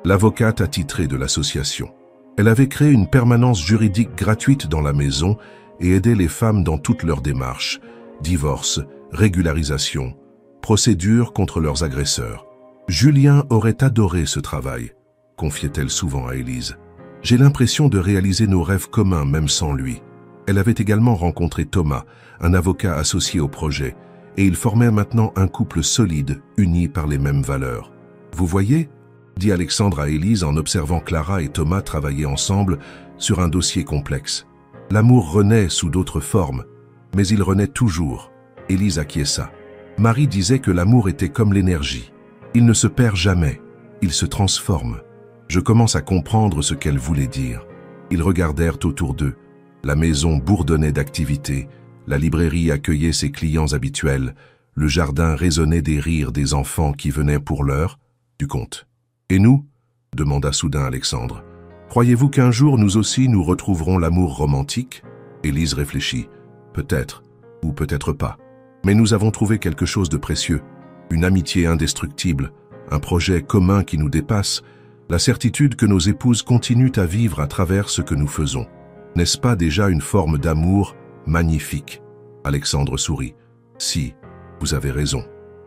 l'avocate attitrée de l'association. Elle avait créé une permanence juridique gratuite dans la maison et aidait les femmes dans toutes leurs démarches, divorce, régularisation, procédures contre leurs agresseurs. Julien aurait adoré ce travail, confiait-elle souvent à Élise. J'ai l'impression de réaliser nos rêves communs même sans lui. Elle avait également rencontré Thomas, un avocat associé au projet, et ils formaient maintenant un couple solide, uni par les mêmes valeurs. Vous voyez, dit Alexandre à Élise en observant Clara et Thomas travailler ensemble sur un dossier complexe. L'amour renaît sous d'autres formes, mais il renaît toujours. Élise acquiesça. Marie disait que l'amour était comme l'énergie. Il ne se perd jamais, il se transforme. Je commence à comprendre ce qu'elle voulait dire. Ils regardèrent autour d'eux. La maison bourdonnait d'activité, la librairie accueillait ses clients habituels, le jardin résonnait des rires des enfants qui venaient pour l'heure du conte. « Et nous » demanda soudain Alexandre. « Croyez-vous qu'un jour nous aussi nous retrouverons l'amour romantique » Élise réfléchit. « Peut-être, ou peut-être pas. Mais nous avons trouvé quelque chose de précieux, une amitié indestructible, un projet commun qui nous dépasse, la certitude que nos épouses continuent à vivre à travers ce que nous faisons. N'est-ce pas déjà une forme d'amour magnifique ?» Alexandre sourit. « Si, vous avez raison.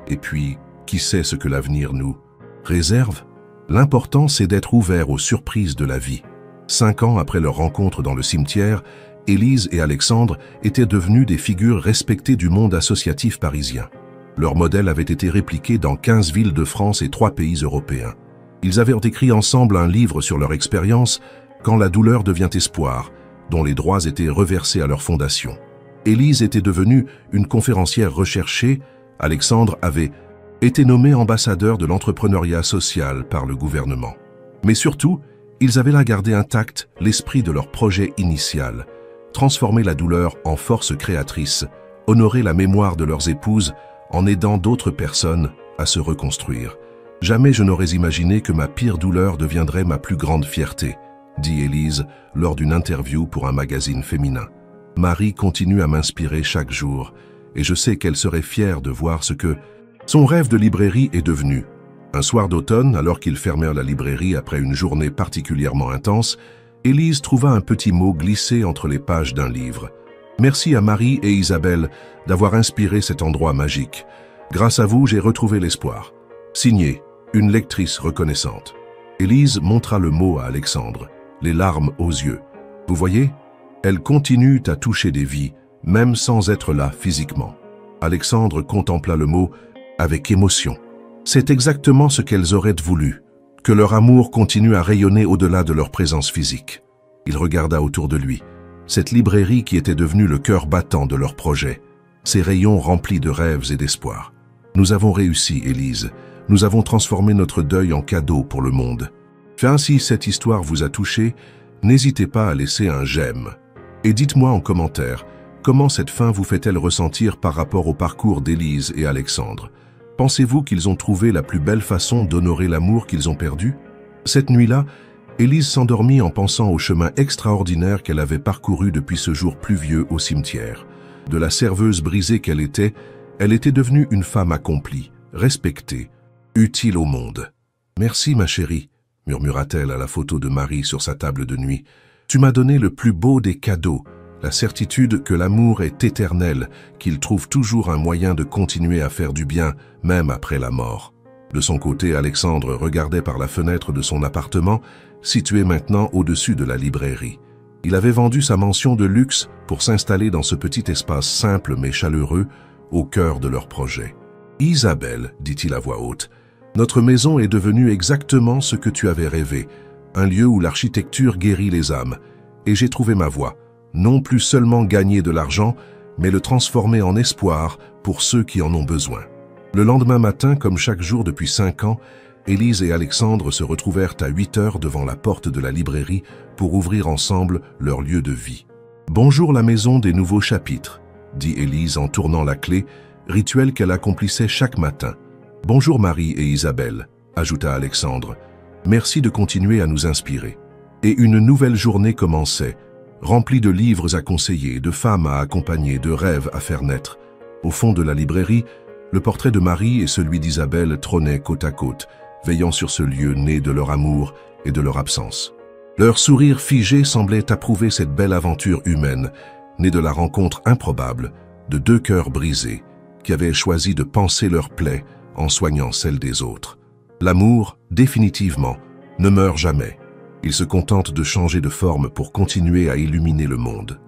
Et puis, qui sait ce que l'avenir nous réserve ? L'important, c'est d'être ouvert aux surprises de la vie. » 5 ans après leur rencontre dans le cimetière, Élise et Alexandre étaient devenus des figures respectées du monde associatif parisien. Leur modèle avait été répliqué dans 15 villes de France et 3 pays européens. Ils avaient écrit ensemble un livre sur leur expérience « Quand la douleur devient espoir », dont les droits étaient reversés à leur fondation. Élise était devenue une conférencière recherchée, Alexandre avait été nommé ambassadeur de l'entrepreneuriat social par le gouvernement. Mais surtout, ils avaient là gardé intact l'esprit de leur projet initial, transformer la douleur en force créatrice, honorer la mémoire de leurs épouses en aidant d'autres personnes à se reconstruire. « Jamais je n'aurais imaginé que ma pire douleur deviendrait ma plus grande fierté », dit Élise lors d'une interview pour un magazine féminin. « Marie continue à m'inspirer chaque jour, et je sais qu'elle serait fière de voir ce que son rêve de librairie est devenu. » Un soir d'automne, alors qu'ils fermèrent la librairie après une journée particulièrement intense, Élise trouva un petit mot glissé entre les pages d'un livre. « Merci à Marie et Isabelle d'avoir inspiré cet endroit magique. Grâce à vous, j'ai retrouvé l'espoir. » Signé, une lectrice reconnaissante. Élise montra le mot à Alexandre, les larmes aux yeux. « Vous voyez, elle continue à toucher des vies, même sans être là physiquement. » Alexandre contempla le mot avec émotion. C'est exactement ce qu'elles auraient voulu, que leur amour continue à rayonner au-delà de leur présence physique. Il regarda autour de lui, cette librairie qui était devenue le cœur battant de leur projet, ses rayons remplis de rêves et d'espoir. « Nous avons réussi, Élise. Nous avons transformé notre deuil en cadeau pour le monde. » Si cette histoire vous a touché, n'hésitez pas à laisser un j'aime. Et dites-moi en commentaire, comment cette fin vous fait-elle ressentir par rapport au parcours d'Élise et Alexandre? Pensez-vous qu'ils ont trouvé la plus belle façon d'honorer l'amour qu'ils ont perdu? Cette nuit-là, Élise s'endormit en pensant au chemin extraordinaire qu'elle avait parcouru depuis ce jour pluvieux au cimetière. De la serveuse brisée qu'elle était devenue une femme accomplie, respectée, utile au monde. « Merci, ma chérie », murmura-t-elle à la photo de Marie sur sa table de nuit. « Tu m'as donné le plus beau des cadeaux, la certitude que l'amour est éternel, qu'il trouve toujours un moyen de continuer à faire du bien, même après la mort. » De son côté, Alexandre regardait par la fenêtre de son appartement, situé maintenant au-dessus de la librairie. Il avait vendu sa mansion de luxe pour s'installer dans ce petit espace simple mais chaleureux, au cœur de leur projet. « Isabelle, dit-il à voix haute, notre maison est devenue exactement ce que tu avais rêvé, un lieu où l'architecture guérit les âmes, et j'ai trouvé ma voie. Non plus seulement gagner de l'argent, mais le transformer en espoir pour ceux qui en ont besoin. » Le lendemain matin, comme chaque jour depuis 5 ans, Élise et Alexandre se retrouvèrent à 8 heures devant la porte de la librairie pour ouvrir ensemble leur lieu de vie. « Bonjour la maison des nouveaux chapitres », dit Élise en tournant la clé, rituel qu'elle accomplissait chaque matin. « Bonjour Marie et Isabelle », ajouta Alexandre. « Merci de continuer à nous inspirer. » Et une nouvelle journée commençait, remplie de livres à conseiller, de femmes à accompagner, de rêves à faire naître. Au fond de la librairie, le portrait de Marie et celui d'Isabelle trônaient côte à côte, veillant sur ce lieu né de leur amour et de leur absence. Leur sourire figé semblait approuver cette belle aventure humaine, née de la rencontre improbable de deux cœurs brisés, qui avaient choisi de panser leurs plaies en soignant celles des autres. L'amour, définitivement, ne meurt jamais. Il se contente de changer de forme pour continuer à illuminer le monde.